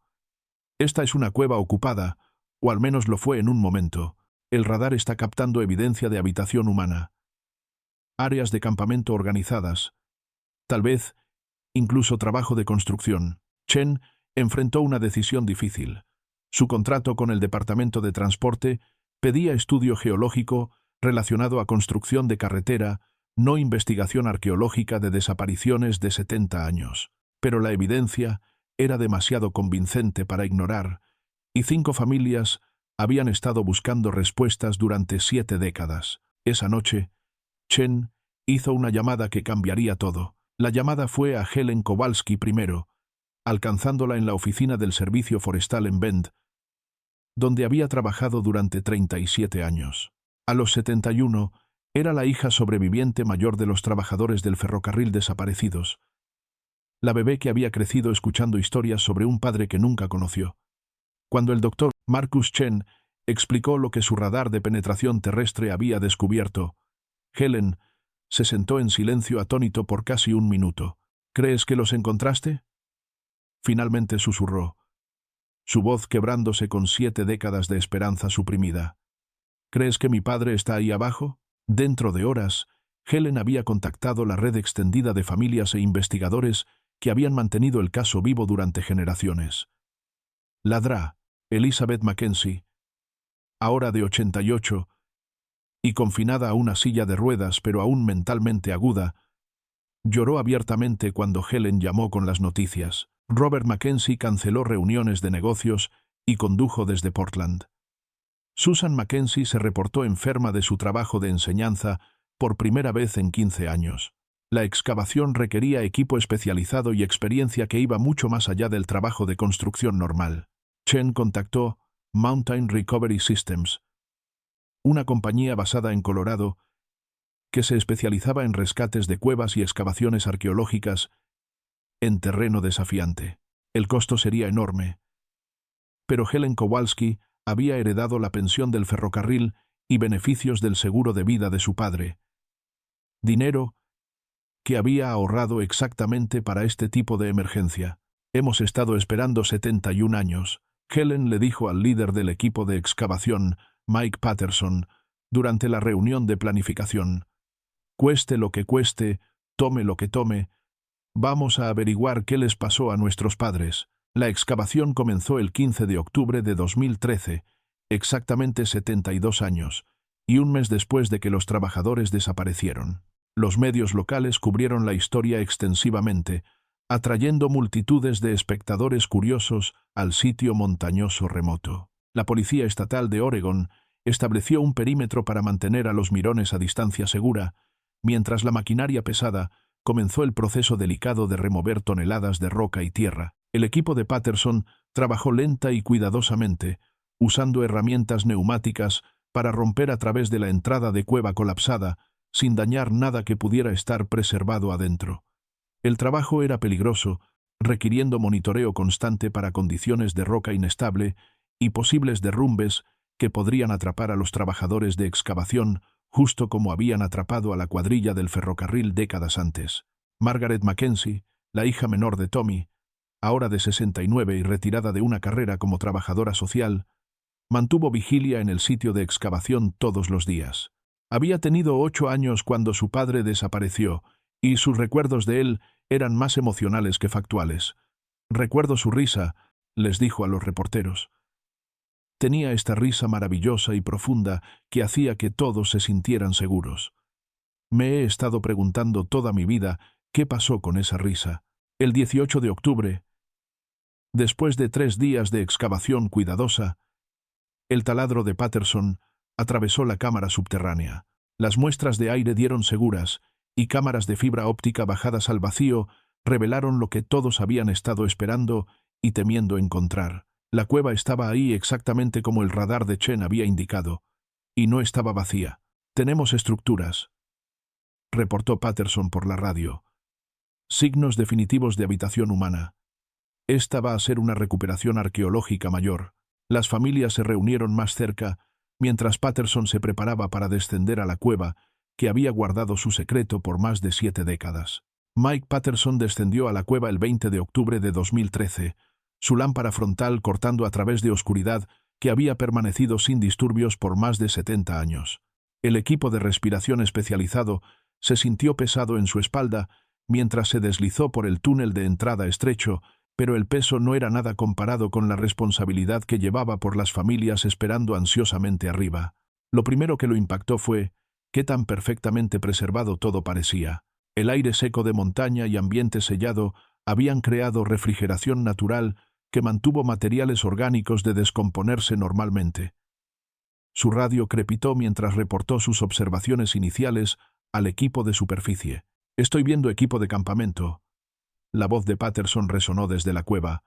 «Esta es una cueva ocupada, o al menos lo fue en un momento. El radar está captando evidencia de habitación humana. Áreas de campamento organizadas. Tal vez, incluso trabajo de construcción». Chen enfrentó una decisión difícil. Su contrato con el Departamento de Transporte pedía estudio geológico relacionado a construcción de carretera, no investigación arqueológica de desapariciones de 70 años. Pero la evidencia era demasiado convincente para ignorar, y 5 familias habían estado buscando respuestas durante 7 décadas. Esa noche, Chen hizo una llamada que cambiaría todo. La llamada fue a Helen Kowalski primero, alcanzándola en la oficina del Servicio Forestal en Bend, donde había trabajado durante 37 años. A los 71, era la hija sobreviviente mayor de los trabajadores del ferrocarril desaparecidos, la bebé que había crecido escuchando historias sobre un padre que nunca conoció. Cuando el doctor Marcus Chen explicó lo que su radar de penetración terrestre había descubierto, Helen se sentó en silencio atónito por casi un minuto. «¿Crees que los encontraste?», finalmente susurró, su voz quebrándose con 7 décadas de esperanza suprimida. «¿Crees que mi padre está ahí abajo?». Dentro de horas, Helen había contactado la red extendida de familias e investigadores que habían mantenido el caso vivo durante generaciones. La Dra. Elizabeth Mackenzie, ahora de 88, y confinada a una silla de ruedas pero aún mentalmente aguda, lloró abiertamente cuando Helen llamó con las noticias. Robert Mackenzie canceló reuniones de negocios y condujo desde Portland. Susan Mackenzie se reportó enferma de su trabajo de enseñanza por primera vez en 15 años. La excavación requería equipo especializado y experiencia que iba mucho más allá del trabajo de construcción normal. Chen contactó Mountain Recovery Systems, una compañía basada en Colorado que se especializaba en rescates de cuevas y excavaciones arqueológicas en terreno desafiante. El costo sería enorme, pero Helen Kowalski había heredado la pensión del ferrocarril y beneficios del seguro de vida de su padre. Dinero que había ahorrado exactamente para este tipo de emergencia. «Hemos estado esperando 71 años», Helen le dijo al líder del equipo de excavación, Mike Patterson, durante la reunión de planificación. «Cueste lo que cueste, tome lo que tome, vamos a averiguar qué les pasó a nuestros padres». La excavación comenzó el 15 de octubre de 2013, exactamente 72 años, y un mes después de que los trabajadores desaparecieron. Los medios locales cubrieron la historia extensivamente, atrayendo multitudes de espectadores curiosos al sitio montañoso remoto. La Policía Estatal de Oregon estableció un perímetro para mantener a los mirones a distancia segura, mientras la maquinaria pesada comenzó el proceso delicado de remover toneladas de roca y tierra. El equipo de Patterson trabajó lenta y cuidadosamente, usando herramientas neumáticas para romper a través de la entrada de cueva colapsada, sin dañar nada que pudiera estar preservado adentro. El trabajo era peligroso, requiriendo monitoreo constante para condiciones de roca inestable y posibles derrumbes que podrían atrapar a los trabajadores de excavación, justo como habían atrapado a la cuadrilla del ferrocarril décadas antes. Margaret Mackenzie, la hija menor de Tommy, ahora de 69 y retirada de una carrera como trabajadora social, mantuvo vigilia en el sitio de excavación todos los días. Había tenido 8 años cuando su padre desapareció, y sus recuerdos de él eran más emocionales que factuales. «Recuerdo su risa», les dijo a los reporteros. Tenía esta risa maravillosa y profunda que hacía que todos se sintieran seguros. Me he estado preguntando toda mi vida qué pasó con esa risa. El 18 de octubre, después de 3 días de excavación cuidadosa, el taladro de Patterson atravesó la cámara subterránea. Las muestras de aire dieron seguras, y cámaras de fibra óptica bajadas al vacío revelaron lo que todos habían estado esperando y temiendo encontrar. La cueva estaba ahí exactamente como el radar de Chen había indicado, y no estaba vacía. «Tenemos estructuras», reportó Patterson por la radio. «Signos definitivos de habitación humana. Esta va a ser una recuperación arqueológica mayor». Las familias se reunieron más cerca, mientras Patterson se preparaba para descender a la cueva, que había guardado su secreto por más de 7 décadas. Mike Patterson descendió a la cueva el 20 de octubre de 2013, su lámpara frontal cortando a través de oscuridad que había permanecido sin disturbios por más de 70 años. El equipo de respiración especializado se sintió pesado en su espalda mientras se deslizó por el túnel de entrada estrecho, pero el peso no era nada comparado con la responsabilidad que llevaba por las familias esperando ansiosamente arriba. Lo primero que lo impactó fue qué tan perfectamente preservado todo parecía. El aire seco de montaña y ambiente sellado habían creado refrigeración natural que mantuvo materiales orgánicos de descomponerse normalmente. Su radio crepitó mientras reportó sus observaciones iniciales al equipo de superficie. «Estoy viendo equipo de campamento». La voz de Patterson resonó desde la cueva.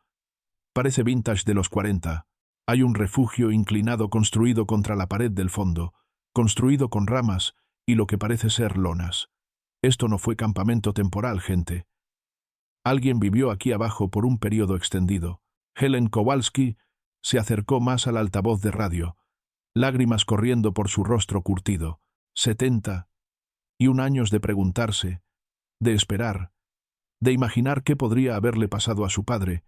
«Parece vintage de los 40. Hay un refugio inclinado construido contra la pared del fondo, construido con ramas y lo que parece ser lonas. Esto no fue campamento temporal, gente. Alguien vivió aquí abajo por un periodo extendido». Helen Kowalski se acercó más al altavoz de radio, lágrimas corriendo por su rostro curtido. 71 años de preguntarse, de esperar, de imaginar qué podría haberle pasado a su padre,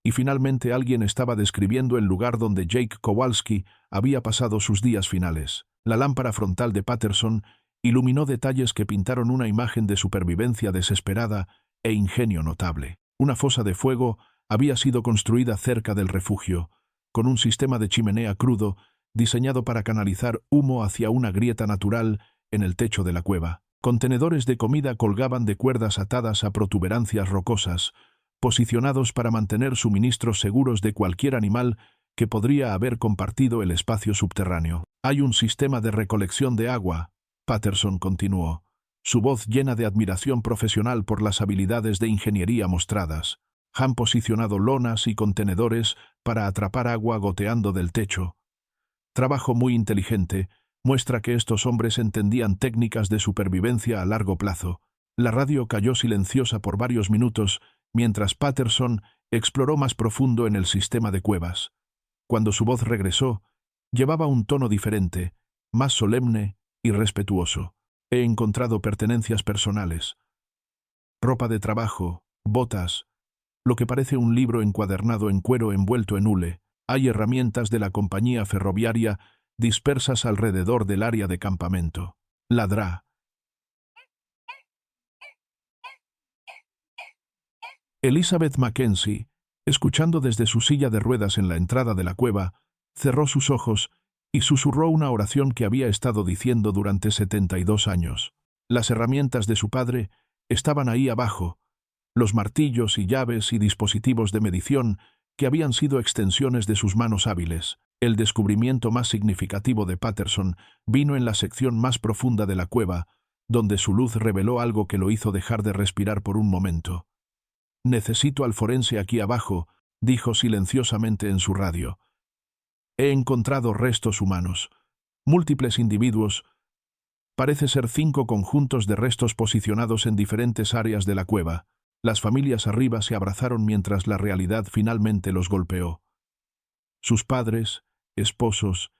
y finalmente alguien estaba describiendo el lugar donde Jake Kowalski había pasado sus días finales. La lámpara frontal de Patterson iluminó detalles que pintaron una imagen de supervivencia desesperada e ingenio notable. Una fosa de fuego había sido construida cerca del refugio, con un sistema de chimenea crudo diseñado para canalizar humo hacia una grieta natural en el techo de la cueva. Contenedores de comida colgaban de cuerdas atadas a protuberancias rocosas, posicionados para mantener suministros seguros de cualquier animal que podría haber compartido el espacio subterráneo. «Hay un sistema de recolección de agua», Patterson continuó, su voz llena de admiración profesional por las habilidades de ingeniería mostradas. «Han posicionado lonas y contenedores para atrapar agua goteando del techo. Trabajo muy inteligente. Muestra que estos hombres entendían técnicas de supervivencia a largo plazo». La radio cayó silenciosa por varios minutos mientras Patterson exploró más profundo en el sistema de cuevas. Cuando su voz regresó, llevaba un tono diferente, más solemne y respetuoso. «He encontrado pertenencias personales. Ropa de trabajo, botas, lo que parece un libro encuadernado en cuero envuelto en hule. Hay herramientas de la compañía ferroviaria dispersas alrededor del área de campamento». Ladrá. Elizabeth Mackenzie, escuchando desde su silla de ruedas en la entrada de la cueva, cerró sus ojos y susurró una oración que había estado diciendo durante 72 años. Las herramientas de su padre estaban ahí abajo, los martillos y llaves y dispositivos de medición que habían sido extensiones de sus manos hábiles. El descubrimiento más significativo de Patterson vino en la sección más profunda de la cueva, donde su luz reveló algo que lo hizo dejar de respirar por un momento. «Necesito al forense aquí abajo», dijo silenciosamente en su radio. «He encontrado restos humanos, múltiples individuos. Parece ser 5 conjuntos de restos posicionados en diferentes áreas de la cueva». Las familias arriba se abrazaron mientras la realidad finalmente los golpeó. Sus padres, esposos,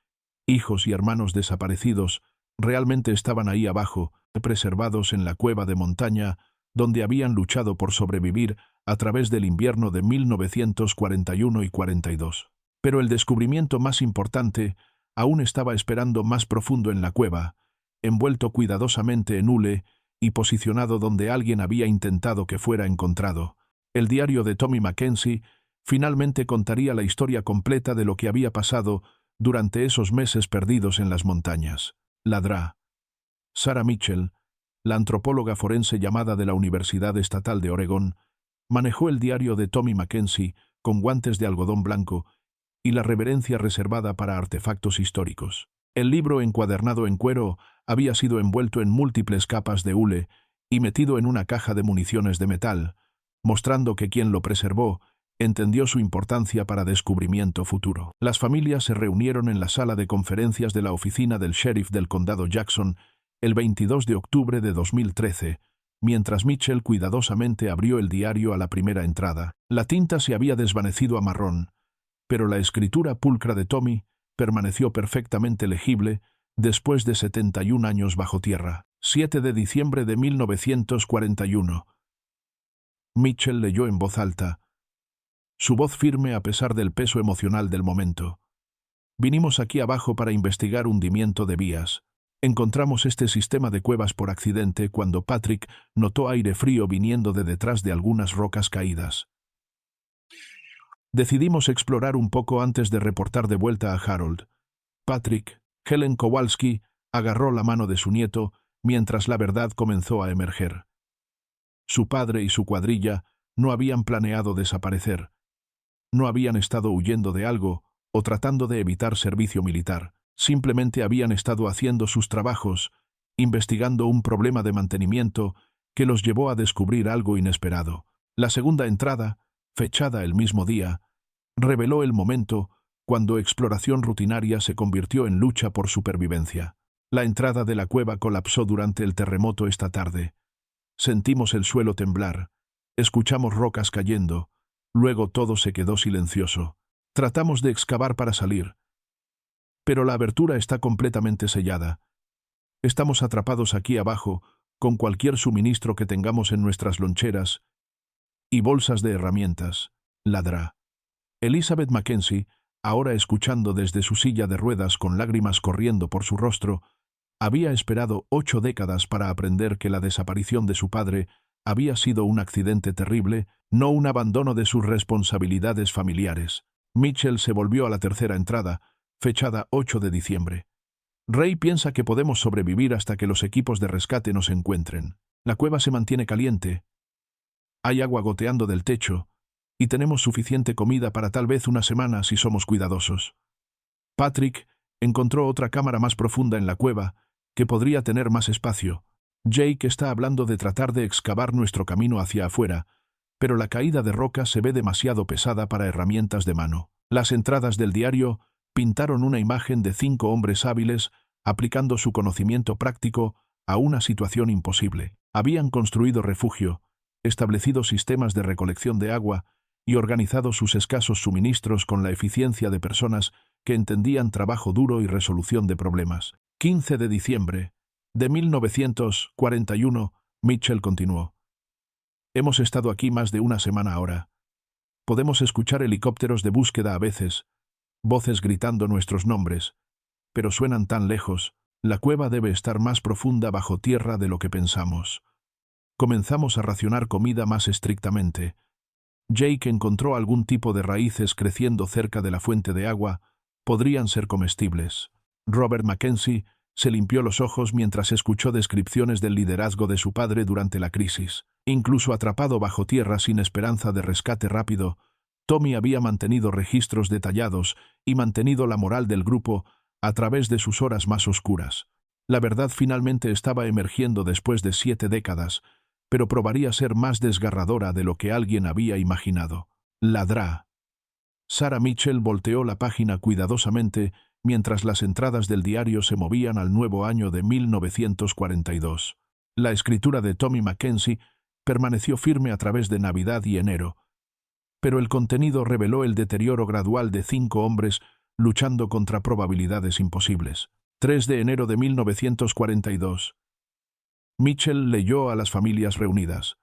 hijos y hermanos desaparecidos realmente estaban ahí abajo, preservados en la cueva de montaña, donde habían luchado por sobrevivir a través del invierno de 1941 y 42. Pero el descubrimiento más importante aún estaba esperando más profundo en la cueva, envuelto cuidadosamente en hule y posicionado donde alguien había intentado que fuera encontrado. El diario de Tommy Mackenzie Finalmente contaría la historia completa de lo que había pasado durante esos meses perdidos en las montañas. Ladrá. Sarah Mitchell, la antropóloga forense llamada de la Universidad Estatal de Oregón, manejó el diario de Tommy Mackenzie con guantes de algodón blanco y la reverencia reservada para artefactos históricos. El libro encuadernado en cuero había sido envuelto en múltiples capas de hule y metido en una caja de municiones de metal, mostrando que quien lo preservó entendió su importancia para descubrimiento futuro. Las familias se reunieron en la sala de conferencias de la oficina del sheriff del condado Jackson el 22 de octubre de 2013, mientras Mitchell cuidadosamente abrió el diario a la primera entrada. La tinta se había desvanecido a marrón, pero la escritura pulcra de Tommy permaneció perfectamente legible después de 71 años bajo tierra. 7 de diciembre de 1941. Mitchell leyó en voz alta, su voz firme a pesar del peso emocional del momento. Vinimos aquí abajo para investigar hundimiento de vías. Encontramos este sistema de cuevas por accidente cuando Patrick notó aire frío viniendo de detrás de algunas rocas caídas. Decidimos explorar un poco antes de reportar de vuelta a Harold. Patrick, Helen Kowalski, agarró la mano de su nieto mientras la verdad comenzó a emerger. Su padre y su cuadrilla no habían planeado desaparecer. No habían estado huyendo de algo o tratando de evitar servicio militar. Simplemente habían estado haciendo sus trabajos, investigando un problema de mantenimiento que los llevó a descubrir algo inesperado. La segunda entrada, fechada el mismo día, reveló el momento cuando exploración rutinaria se convirtió en lucha por supervivencia. La entrada de la cueva colapsó durante el terremoto esta tarde. Sentimos el suelo temblar, escuchamos rocas cayendo, luego todo se quedó silencioso. Tratamos de excavar para salir, pero la abertura está completamente sellada. Estamos atrapados aquí abajo, con cualquier suministro que tengamos en nuestras loncheras y bolsas de herramientas. Ladrá. Elizabeth Mackenzie, ahora escuchando desde su silla de ruedas con lágrimas corriendo por su rostro, había esperado 8 décadas para aprender que la desaparición de su padre había sido un accidente terrible, no un abandono de sus responsabilidades familiares. Mitchell se volvió a la tercera entrada, fechada 8 de diciembre. Ray piensa que podemos sobrevivir hasta que los equipos de rescate nos encuentren. La cueva se mantiene caliente. Hay agua goteando del techo, y tenemos suficiente comida para tal vez una semana si somos cuidadosos. Patrick encontró otra cámara más profunda en la cueva, que podría tener más espacio. Jake está hablando de tratar de excavar nuestro camino hacia afuera, pero la caída de roca se ve demasiado pesada para herramientas de mano. Las entradas del diario pintaron una imagen de 5 hombres hábiles aplicando su conocimiento práctico a una situación imposible. Habían construido refugio, establecido sistemas de recolección de agua y organizado sus escasos suministros con la eficiencia de personas que entendían trabajo duro y resolución de problemas. 15 de diciembre de 1941, Mitchell continuó. Hemos estado aquí más de una semana ahora. Podemos escuchar helicópteros de búsqueda a veces, voces gritando nuestros nombres, pero suenan tan lejos. La cueva debe estar más profunda bajo tierra de lo que pensamos. Comenzamos a racionar comida más estrictamente. Jake encontró algún tipo de raíces creciendo cerca de la fuente de agua, podrían ser comestibles. Robert Mackenzie se limpió los ojos mientras escuchó descripciones del liderazgo de su padre durante la crisis. Incluso atrapado bajo tierra sin esperanza de rescate rápido, Tommy había mantenido registros detallados y mantenido la moral del grupo a través de sus horas más oscuras. La verdad finalmente estaba emergiendo después de 7 décadas, pero probaría ser más desgarradora de lo que alguien había imaginado. Ladrá. Sarah Mitchell volteó la página cuidadosamente mientras las entradas del diario se movían al nuevo año de 1942. La escritura de Tommy Mackenzie permaneció firme a través de Navidad y enero, pero el contenido reveló el deterioro gradual de 5 hombres luchando contra probabilidades imposibles. 3 de enero de 1942. Mitchell leyó a las familias reunidas.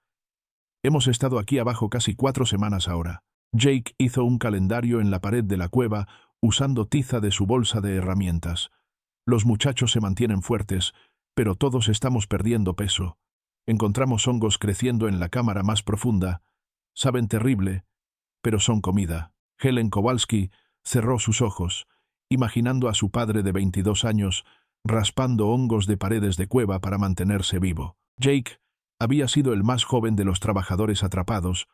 Hemos estado aquí abajo casi 4 semanas ahora. Jake hizo un calendario en la pared de la cueva usando tiza de su bolsa de herramientas. Los muchachos se mantienen fuertes, pero todos estamos perdiendo peso. Encontramos hongos creciendo en la cámara más profunda. Saben terrible, pero son comida. Helen Kowalski cerró sus ojos, imaginando a su padre de 22 años raspando hongos de paredes de cueva para mantenerse vivo. Jake había sido el más joven de los trabajadores atrapados,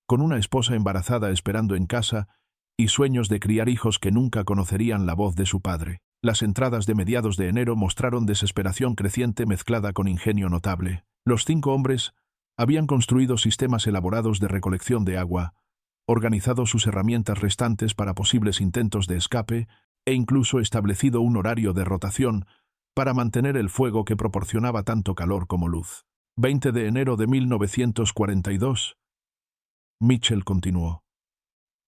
con una esposa embarazada esperando en casa y sueños de criar hijos que nunca conocerían la voz de su padre. Las entradas de mediados de enero mostraron desesperación creciente mezclada con ingenio notable. Los 5 hombres habían construido sistemas elaborados de recolección de agua, organizado sus herramientas restantes para posibles intentos de escape e incluso establecido un horario de rotación para mantener el fuego que proporcionaba tanto calor como luz. 20 de enero de 1942. Mitchell continuó.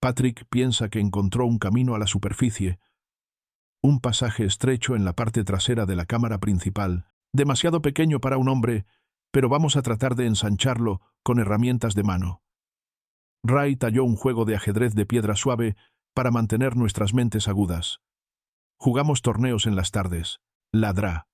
Patrick piensa que encontró un camino a la superficie, un pasaje estrecho en la parte trasera de la cámara principal, demasiado pequeño para un hombre, pero vamos a tratar de ensancharlo con herramientas de mano. Ray talló un juego de ajedrez de piedra suave para mantener nuestras mentes agudas. Jugamos torneos en las tardes. Ladrá.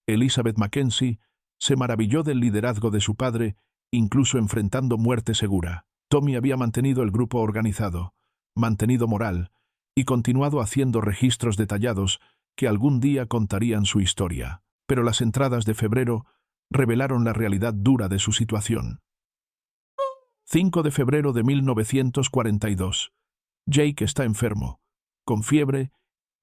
Elizabeth Mackenzie se maravilló del liderazgo de su padre, incluso enfrentando muerte segura. Tommy había mantenido el grupo organizado, mantenido moral, y continuado haciendo registros detallados que algún día contarían su historia. Pero las entradas de febrero revelaron la realidad dura de su situación. 5 de febrero de 1942. Jake está enfermo, con fiebre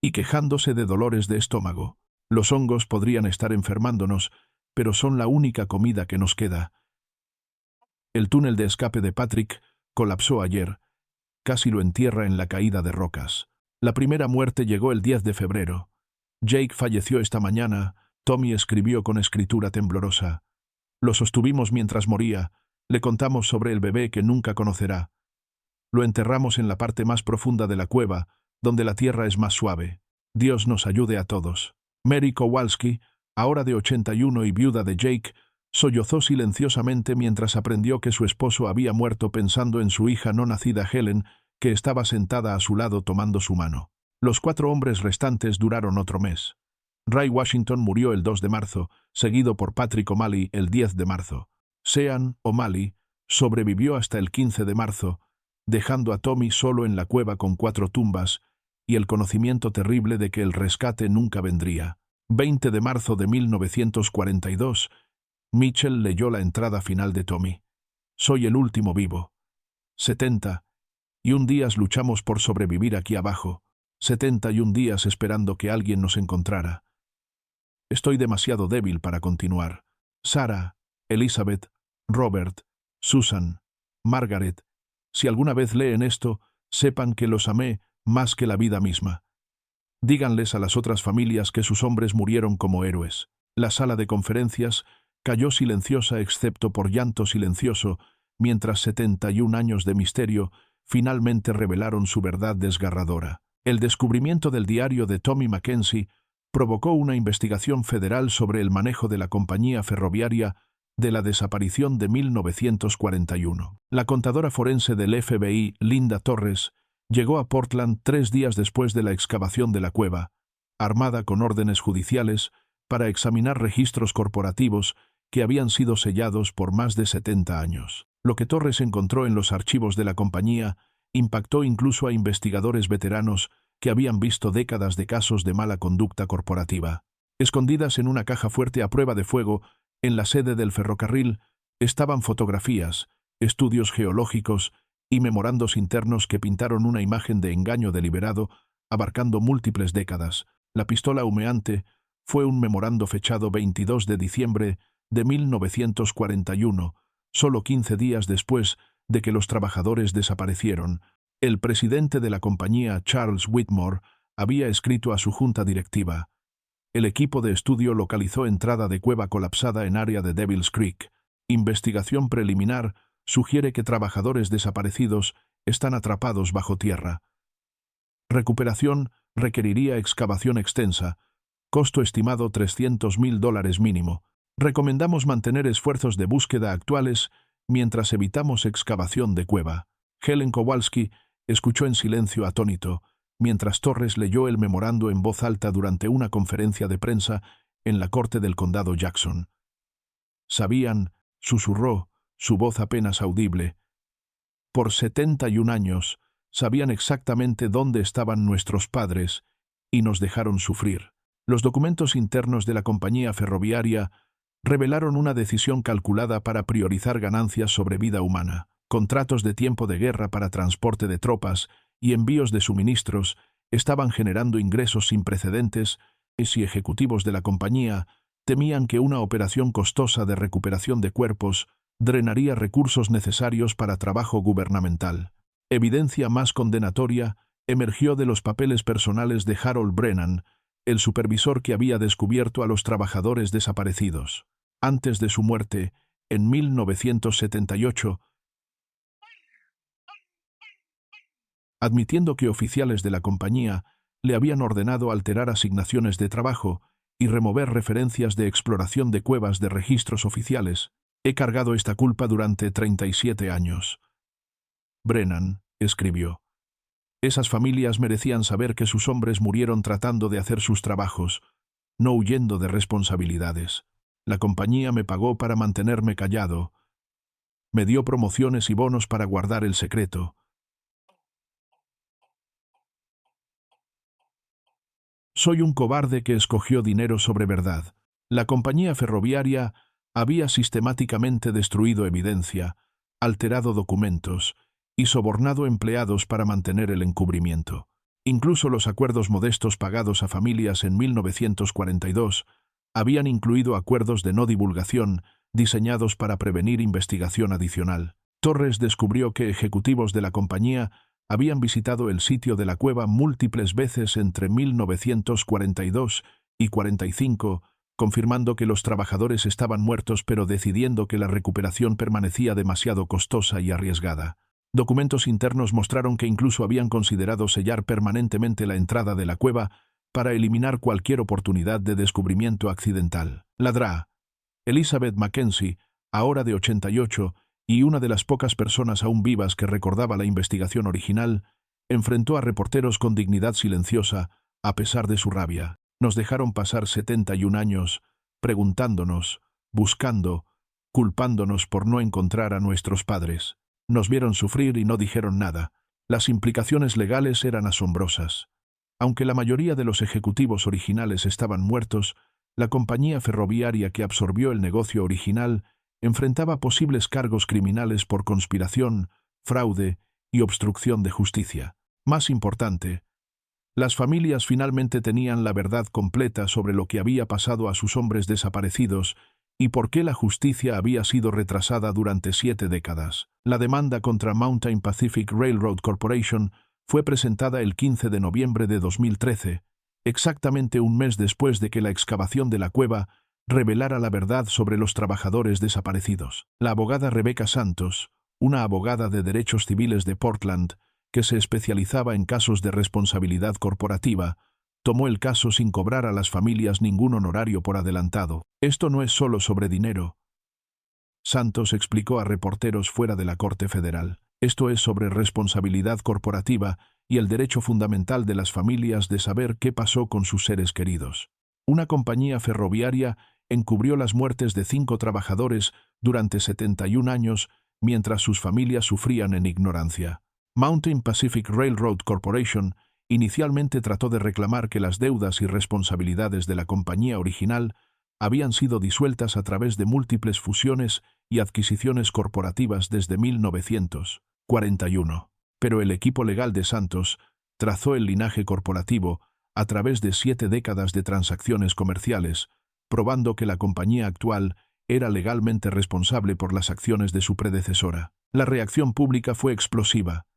y quejándose de dolores de estómago. Los hongos podrían estar enfermándonos, pero son la única comida que nos queda. El túnel de escape de Patrick colapsó ayer. Casi lo entierra en la caída de rocas. La primera muerte llegó el 10 de febrero. Jake falleció esta mañana. Tommy escribió con escritura temblorosa. Lo sostuvimos mientras moría. Le contamos sobre el bebé que nunca conocerá. Lo enterramos en la parte más profunda de la cueva, donde la tierra es más suave. Dios nos ayude a todos. Mary Kowalski, ahora de 81 y viuda de Jake, sollozó silenciosamente mientras aprendió que su esposo había muerto pensando en su hija no nacida Helen, que estaba sentada a su lado tomando su mano. Los 4 hombres restantes duraron otro mes. Ray Washington murió el 2 de marzo, seguido por Patrick O'Malley el 10 de marzo. Sean O'Malley sobrevivió hasta el 15 de marzo, dejando a Tommy solo en la cueva con 4 tumbas y el conocimiento terrible de que el rescate nunca vendría. 20 de marzo de 1942, Mitchell leyó la entrada final de Tommy. Soy el último vivo. 71 días luchamos por sobrevivir aquí abajo. 71 días esperando que alguien nos encontrara. Estoy demasiado débil para continuar. Sarah, Elizabeth, Robert, Susan, Margaret, si alguna vez leen esto, sepan que los amé más que la vida misma. Díganles a las otras familias que sus hombres murieron como héroes. La sala de conferencias cayó silenciosa excepto por llanto silencioso, mientras 71 años de misterio finalmente revelaron su verdad desgarradora. El descubrimiento del diario de Tommy Mackenzie provocó una investigación federal sobre el manejo de la compañía ferroviaria de la desaparición de 1941. La contadora forense del FBI, Linda Torres, llegó a Portland 3 días después de la excavación de la cueva, armada con órdenes judiciales para examinar registros corporativos que habían sido sellados por más de 70 años. Lo que Torres encontró en los archivos de la compañía impactó incluso a investigadores veteranos que habían visto décadas de casos de mala conducta corporativa. Escondidas en una caja fuerte a prueba de fuego, en la sede del ferrocarril, estaban fotografías, estudios geológicos y memorandos internos que pintaron una imagen de engaño deliberado, abarcando múltiples décadas. La pistola humeante fue un memorando fechado 22 de diciembre de 1941, solo 15 días después de que los trabajadores desaparecieron. El presidente de la compañía, Charles Whitmore, había escrito a su junta directiva. El equipo de estudio localizó entrada de cueva colapsada en área de Devil's Creek. Investigación preliminar sugiere que trabajadores desaparecidos están atrapados bajo tierra. Recuperación requeriría excavación extensa. Costo estimado $300,000 mínimo. Recomendamos mantener esfuerzos de búsqueda actuales mientras evitamos excavación de cueva. Helen Kowalski escuchó en silencio atónito, mientras Torres leyó el memorando en voz alta durante una conferencia de prensa en la corte del condado Jackson. Sabían, susurró, su voz apenas audible, Por 71 años, sabían exactamente dónde estaban nuestros padres y nos dejaron sufrir. Los documentos internos de la compañía ferroviaria revelaron una decisión calculada para priorizar ganancias sobre vida humana. Contratos de tiempo de guerra para transporte de tropas y envíos de suministros estaban generando ingresos sin precedentes y ejecutivos de la compañía temían que una operación costosa de recuperación de cuerpos drenaría recursos necesarios para trabajo gubernamental. Evidencia más condenatoria emergió de los papeles personales de Harold Brennan, el supervisor que había descubierto a los trabajadores desaparecidos. Antes de su muerte, en 1978, admitiendo que oficiales de la compañía le habían ordenado alterar asignaciones de trabajo y remover referencias de exploración de cuevas de registros oficiales. He cargado esta culpa durante 37 años. Brennan escribió: esas familias merecían saber que sus hombres murieron tratando de hacer sus trabajos, no huyendo de responsabilidades. La compañía me pagó para mantenerme callado. Me dio promociones y bonos para guardar el secreto. Soy un cobarde que escogió dinero sobre verdad. La compañía ferroviaria había sistemáticamente destruido evidencia, alterado documentos y sobornado empleados para mantener el encubrimiento. Incluso los acuerdos modestos pagados a familias en 1942 habían incluido acuerdos de no divulgación diseñados para prevenir investigación adicional. Torres descubrió que ejecutivos de la compañía habían visitado el sitio de la cueva múltiples veces entre 1942 y 45, confirmando que los trabajadores estaban muertos pero decidiendo que la recuperación permanecía demasiado costosa y arriesgada. Documentos internos mostraron que incluso habían considerado sellar permanentemente la entrada de la cueva para eliminar cualquier oportunidad de descubrimiento accidental. La DRA, Elizabeth Mackenzie, ahora de 88, y una de las pocas personas aún vivas que recordaba la investigación original, enfrentó a reporteros con dignidad silenciosa, a pesar de su rabia. Nos dejaron pasar 71 años, preguntándonos, buscando, culpándonos por no encontrar a nuestros padres. Nos vieron sufrir y no dijeron nada. Las implicaciones legales eran asombrosas. Aunque la mayoría de los ejecutivos originales estaban muertos, la compañía ferroviaria que absorbió el negocio original enfrentaba posibles cargos criminales por conspiración, fraude y obstrucción de justicia. Más importante, las familias finalmente tenían la verdad completa sobre lo que había pasado a sus hombres desaparecidos y por qué la justicia había sido retrasada durante 7 décadas. La demanda contra Mountain Pacific Railroad Corporation fue presentada el 15 de noviembre de 2013, exactamente un mes después de que la excavación de la cueva revelara la verdad sobre los trabajadores desaparecidos. La abogada Rebecca Santos, una abogada de derechos civiles de Portland, que se especializaba en casos de responsabilidad corporativa, tomó el caso sin cobrar a las familias ningún honorario por adelantado. Esto no es solo sobre dinero, Santos explicó a reporteros fuera de la Corte Federal. Esto es sobre responsabilidad corporativa y el derecho fundamental de las familias de saber qué pasó con sus seres queridos. Una compañía ferroviaria encubrió las muertes de 5 trabajadores durante 71 años mientras sus familias sufrían en ignorancia. Mountain Pacific Railroad Corporation inicialmente trató de reclamar que las deudas y responsabilidades de la compañía original habían sido disueltas a través de múltiples fusiones y adquisiciones corporativas desde 1941. Pero el equipo legal de Santos trazó el linaje corporativo a través de 7 décadas de transacciones comerciales, probando que la compañía actual era legalmente responsable por las acciones de su predecesora. La reacción pública fue explosiva.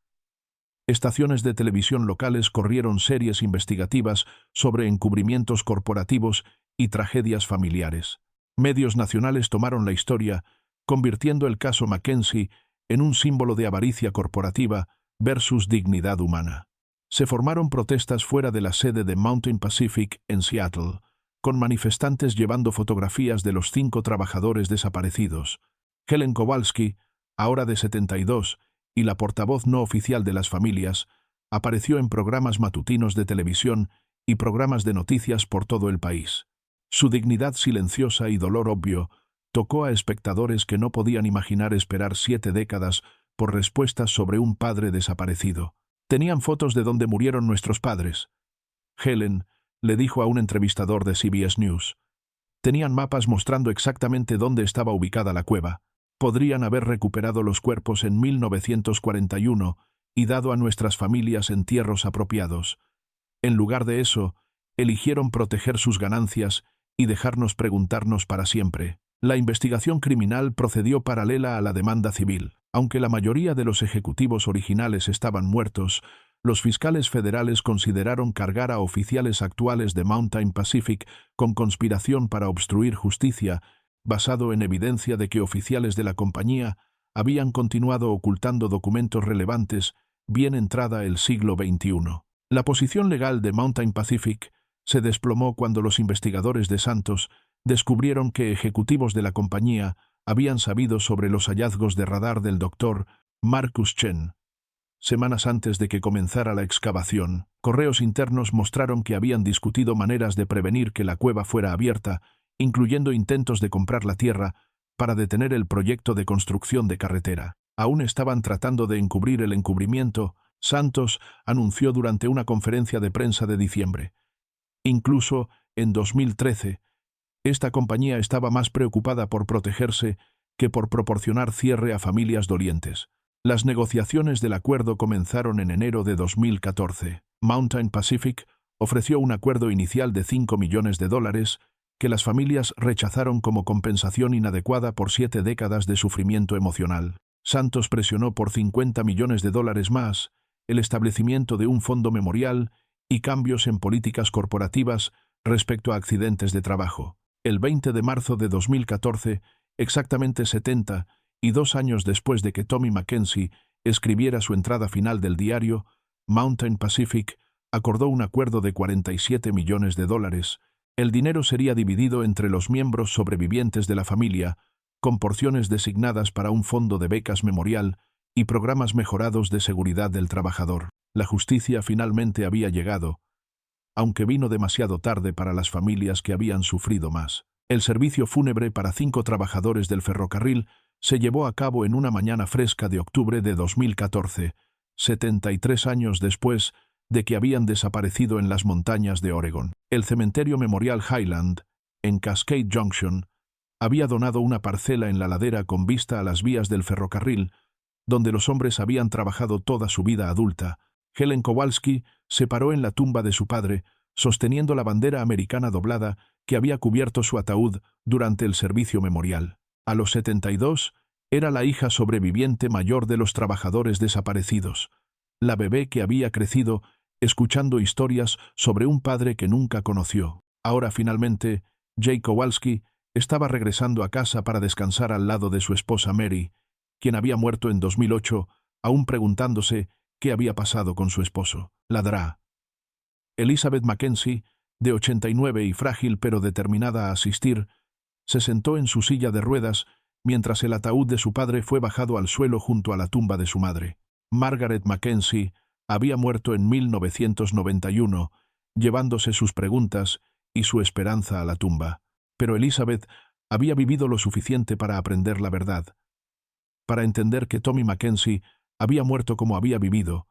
Estaciones de televisión locales corrieron series investigativas sobre encubrimientos corporativos y tragedias familiares. Medios nacionales tomaron la historia, convirtiendo el caso Mackenzie en un símbolo de avaricia corporativa versus dignidad humana. Se formaron protestas fuera de la sede de Mountain Pacific en Seattle, con manifestantes llevando fotografías de los 5 trabajadores desaparecidos. Helen Kowalski, ahora de 72, y la portavoz no oficial de las familias, apareció en programas matutinos de televisión y programas de noticias por todo el país. Su dignidad silenciosa y dolor obvio tocó a espectadores que no podían imaginar esperar 7 décadas por respuestas sobre un padre desaparecido. Tenían fotos de donde murieron nuestros padres. Helen le dijo a un entrevistador de CBS News. Tenían mapas mostrando exactamente dónde estaba ubicada la cueva. Podrían haber recuperado los cuerpos en 1941 y dado a nuestras familias entierros apropiados. En lugar de eso, eligieron proteger sus ganancias y dejarnos preguntarnos para siempre. La investigación criminal procedió paralela a la demanda civil. Aunque la mayoría de los ejecutivos originales estaban muertos, los fiscales federales consideraron cargar a oficiales actuales de Mountain Pacific con conspiración para obstruir justicia, basado en evidencia de que oficiales de la compañía habían continuado ocultando documentos relevantes bien entrada el siglo XXI. La posición legal de Mountain Pacific se desplomó cuando los investigadores de Santos descubrieron que ejecutivos de la compañía habían sabido sobre los hallazgos de radar del Dr. Marcus Chen. Semanas antes de que comenzara la excavación, correos internos mostraron que habían discutido maneras de prevenir que la cueva fuera abierta, incluyendo intentos de comprar la tierra para detener el proyecto de construcción de carretera. Aún estaban tratando de encubrir el encubrimiento, Santos anunció durante una conferencia de prensa de diciembre. Incluso, en 2013, esta compañía estaba más preocupada por protegerse que por proporcionar cierre a familias dolientes. Las negociaciones del acuerdo comenzaron en enero de 2014. Mountain Pacific ofreció un acuerdo inicial de $5 millones que las familias rechazaron como compensación inadecuada por 7 décadas de sufrimiento emocional. Santos presionó por $50 millones más, el establecimiento de un fondo memorial y cambios en políticas corporativas respecto a accidentes de trabajo. El 20 de marzo de 2014, exactamente 72 años después de que Tommy Mackenzie escribiera su entrada final del diario, Mountain Pacific acordó un acuerdo de $47 millones. El dinero sería dividido entre los miembros sobrevivientes de la familia, con porciones designadas para un fondo de becas memorial y programas mejorados de seguridad del trabajador. La justicia finalmente había llegado, aunque vino demasiado tarde para las familias que habían sufrido más. El servicio fúnebre para 5 trabajadores del ferrocarril se llevó a cabo en una mañana fresca de octubre de 2014, 73 años después de que habían desaparecido en las montañas de Oregon. El cementerio Memorial Highland, en Cascade Junction, había donado una parcela en la ladera con vista a las vías del ferrocarril, donde los hombres habían trabajado toda su vida adulta. Helen Kowalski se paró en la tumba de su padre, sosteniendo la bandera americana doblada que había cubierto su ataúd durante el servicio memorial. A los 72, era la hija sobreviviente mayor de los trabajadores desaparecidos, la bebé que había crecido escuchando historias sobre un padre que nunca conoció. Ahora, finalmente, Jay Kowalski estaba regresando a casa para descansar al lado de su esposa Mary, quien había muerto en 2008, aún preguntándose qué había pasado con su esposo. Ladrá. Elizabeth Mackenzie, de 89 y frágil pero determinada a asistir, se sentó en su silla de ruedas mientras el ataúd de su padre fue bajado al suelo junto a la tumba de su madre. Margaret Mackenzie había muerto en 1991, llevándose sus preguntas y su esperanza a la tumba. Pero Elizabeth había vivido lo suficiente para aprender la verdad, para entender que Tommy Mackenzie había muerto como había vivido,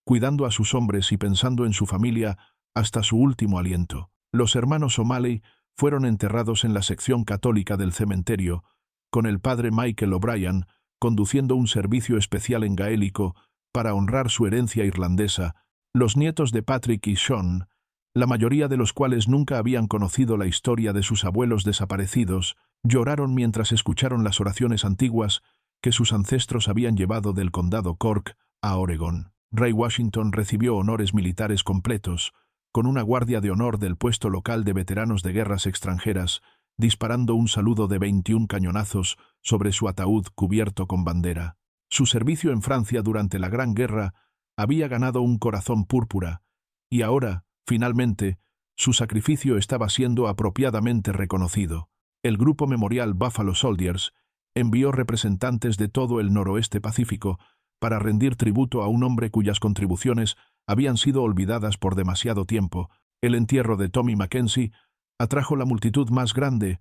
cuidando a sus hombres y pensando en su familia hasta su último aliento. Los hermanos O'Malley fueron enterrados en la sección católica del cementerio, con el padre Michael O'Brien conduciendo un servicio especial en gaélico para honrar su herencia irlandesa. Los nietos de Patrick y Sean, la mayoría de los cuales nunca habían conocido la historia de sus abuelos desaparecidos, lloraron mientras escucharon las oraciones antiguas que sus ancestros habían llevado del condado Cork a Oregón. Ray Washington recibió honores militares completos, con una guardia de honor del puesto local de veteranos de guerras extranjeras, disparando un saludo de 21 cañonazos sobre su ataúd cubierto con bandera. Su servicio en Francia durante la Gran Guerra había ganado un corazón púrpura, y ahora, finalmente, su sacrificio estaba siendo apropiadamente reconocido. El grupo memorial Buffalo Soldiers envió representantes de todo el noroeste Pacífico para rendir tributo a un hombre cuyas contribuciones habían sido olvidadas por demasiado tiempo. El entierro de Tommy Mackenzie atrajo la multitud más grande,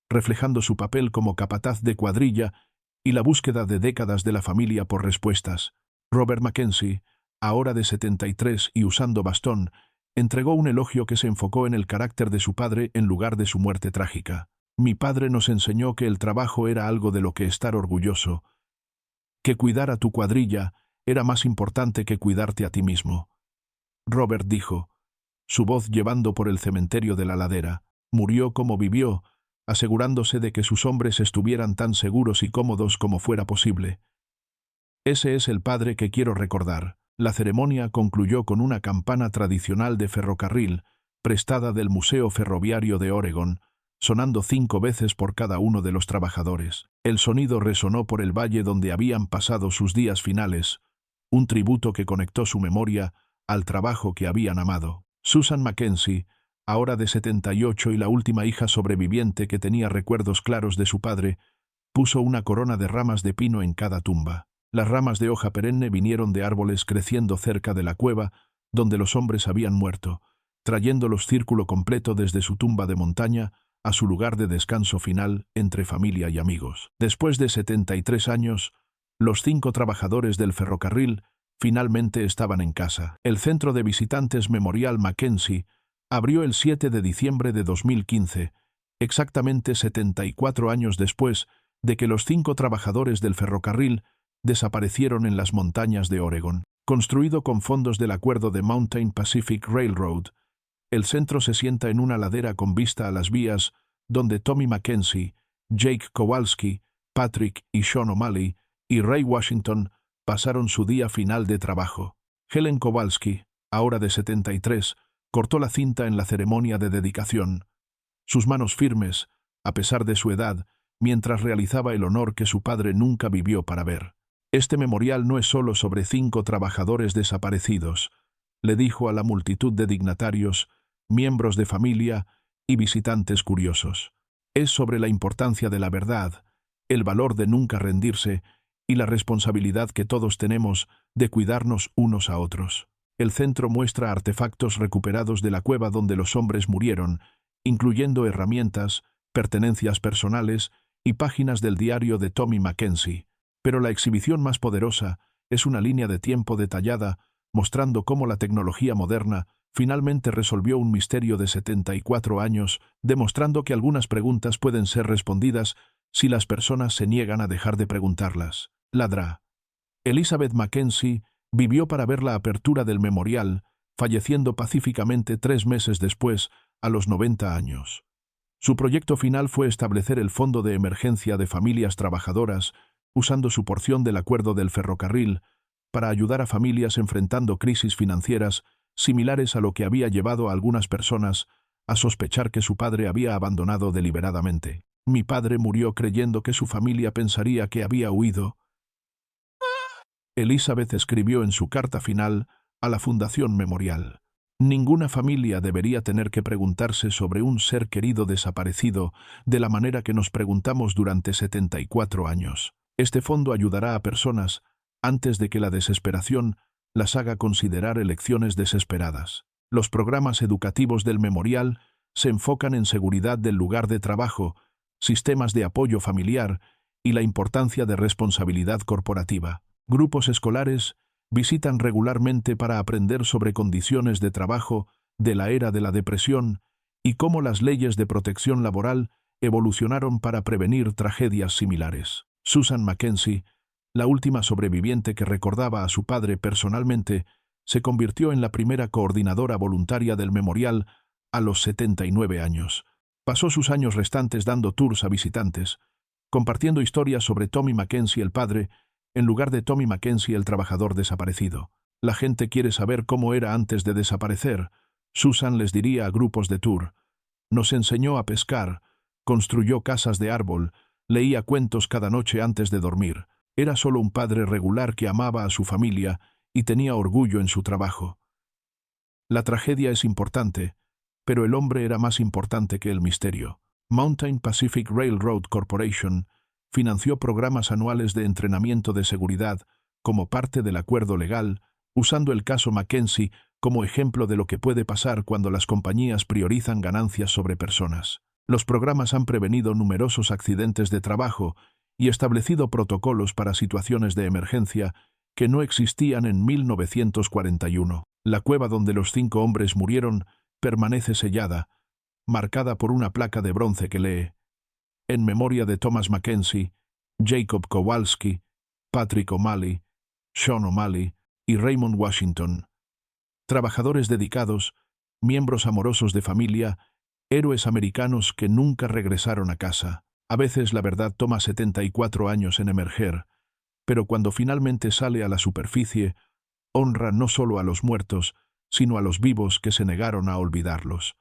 reflejando su papel como capataz de cuadrilla y la búsqueda de décadas de la familia por respuestas. Robert Mackenzie, ahora de 73 y usando bastón, entregó un elogio que se enfocó en el carácter de su padre en lugar de su muerte trágica. Mi padre nos enseñó que el trabajo era algo de lo que estar orgulloso, que cuidar a tu cuadrilla era más importante que cuidarte a ti mismo. Robert dijo, su voz llevando por el cementerio de la ladera, murió como vivió, asegurándose de que sus hombres estuvieran tan seguros y cómodos como fuera posible. Ese es el padre que quiero recordar. La ceremonia concluyó con una campana tradicional de ferrocarril, prestada del Museo Ferroviario de Oregon, sonando 5 veces por cada uno de los trabajadores. El sonido resonó por el valle donde habían pasado sus días finales, un tributo que conectó su memoria al trabajo que habían amado. Susan Mackenzie, ahora de 78 y la última hija sobreviviente que tenía recuerdos claros de su padre, puso una corona de ramas de pino en cada tumba. Las ramas de hoja perenne vinieron de árboles creciendo cerca de la cueva donde los hombres habían muerto, trayéndolos círculo completo desde su tumba de montaña a su lugar de descanso final entre familia y amigos. Después de 73 años, los 5 trabajadores del ferrocarril finalmente estaban en casa. El Centro de Visitantes Memorial Mackenzie abrió el 7 de diciembre de 2015, exactamente 74 años después de que los 5 trabajadores del ferrocarril desaparecieron en las montañas de Oregon. Construido con fondos del acuerdo de Mountain Pacific Railroad, el centro se sienta en una ladera con vista a las vías donde Tommy Mackenzie, Jake Kowalski, Patrick y Sean O'Malley y Ray Washington pasaron su día final de trabajo. Helen Kowalski, ahora de 73, cortó la cinta en la ceremonia de dedicación. Sus manos firmes, a pesar de su edad, mientras realizaba el honor que su padre nunca vivió para ver. Este memorial no es solo sobre 5 trabajadores desaparecidos, le dijo a la multitud de dignatarios, miembros de familia y visitantes curiosos. Es sobre la importancia de la verdad, el valor de nunca rendirse y la responsabilidad que todos tenemos de cuidarnos unos a otros. El centro muestra artefactos recuperados de la cueva donde los hombres murieron, incluyendo herramientas, pertenencias personales y páginas del diario de Tommy Mackenzie. Pero la exhibición más poderosa es una línea de tiempo detallada mostrando cómo la tecnología moderna finalmente resolvió un misterio de 74 años, demostrando que algunas preguntas pueden ser respondidas si las personas se niegan a dejar de preguntarlas. Ladra. Elizabeth Mackenzie vivió para ver la apertura del memorial, falleciendo pacíficamente 3 meses después, a los 90 años. Su proyecto final fue establecer el Fondo de Emergencia de Familias Trabajadoras, usando su porción del acuerdo del ferrocarril, para ayudar a familias enfrentando crisis financieras similares a lo que había llevado a algunas personas a sospechar que su padre había abandonado deliberadamente. Mi padre murió creyendo que su familia pensaría que había huido. Elizabeth escribió en su carta final a la Fundación Memorial. Ninguna familia debería tener que preguntarse sobre un ser querido desaparecido de la manera que nos preguntamos durante 74 años. Este fondo ayudará a personas antes de que la desesperación las haga considerar elecciones desesperadas. Los programas educativos del memorial se enfocan en seguridad del lugar de trabajo, sistemas de apoyo familiar y la importancia de responsabilidad corporativa. Grupos escolares visitan regularmente para aprender sobre condiciones de trabajo de la era de la depresión y cómo las leyes de protección laboral evolucionaron para prevenir tragedias similares. Susan Mackenzie, la última sobreviviente que recordaba a su padre personalmente, se convirtió en la primera coordinadora voluntaria del memorial a los 79 años. Pasó sus años restantes dando tours a visitantes, compartiendo historias sobre Tommy Mackenzie el padre, en lugar de Tommy Mackenzie el trabajador desaparecido. La gente quiere saber cómo era antes de desaparecer, Susan les diría a grupos de tour. Nos enseñó a pescar, construyó casas de árbol, leía cuentos cada noche antes de dormir. Era solo un padre regular que amaba a su familia y tenía orgullo en su trabajo. La tragedia es importante, pero el hombre era más importante que el misterio. Mountain Pacific Railroad Corporation financió programas anuales de entrenamiento de seguridad como parte del acuerdo legal, usando el caso Mackenzie como ejemplo de lo que puede pasar cuando las compañías priorizan ganancias sobre personas. Los programas han prevenido numerosos accidentes de trabajo y establecido protocolos para situaciones de emergencia que no existían en 1941. La cueva donde los 5 hombres murieron permanece sellada, marcada por una placa de bronce que lee: en memoria de Thomas Mackenzie, Jacob Kowalski, Patrick O'Malley, Sean O'Malley y Raymond Washington. Trabajadores dedicados, miembros amorosos de familia, héroes americanos que nunca regresaron a casa. A veces la verdad toma 74 años en emerger, pero cuando finalmente sale a la superficie, honra no solo a los muertos, sino a los vivos que se negaron a olvidarlos.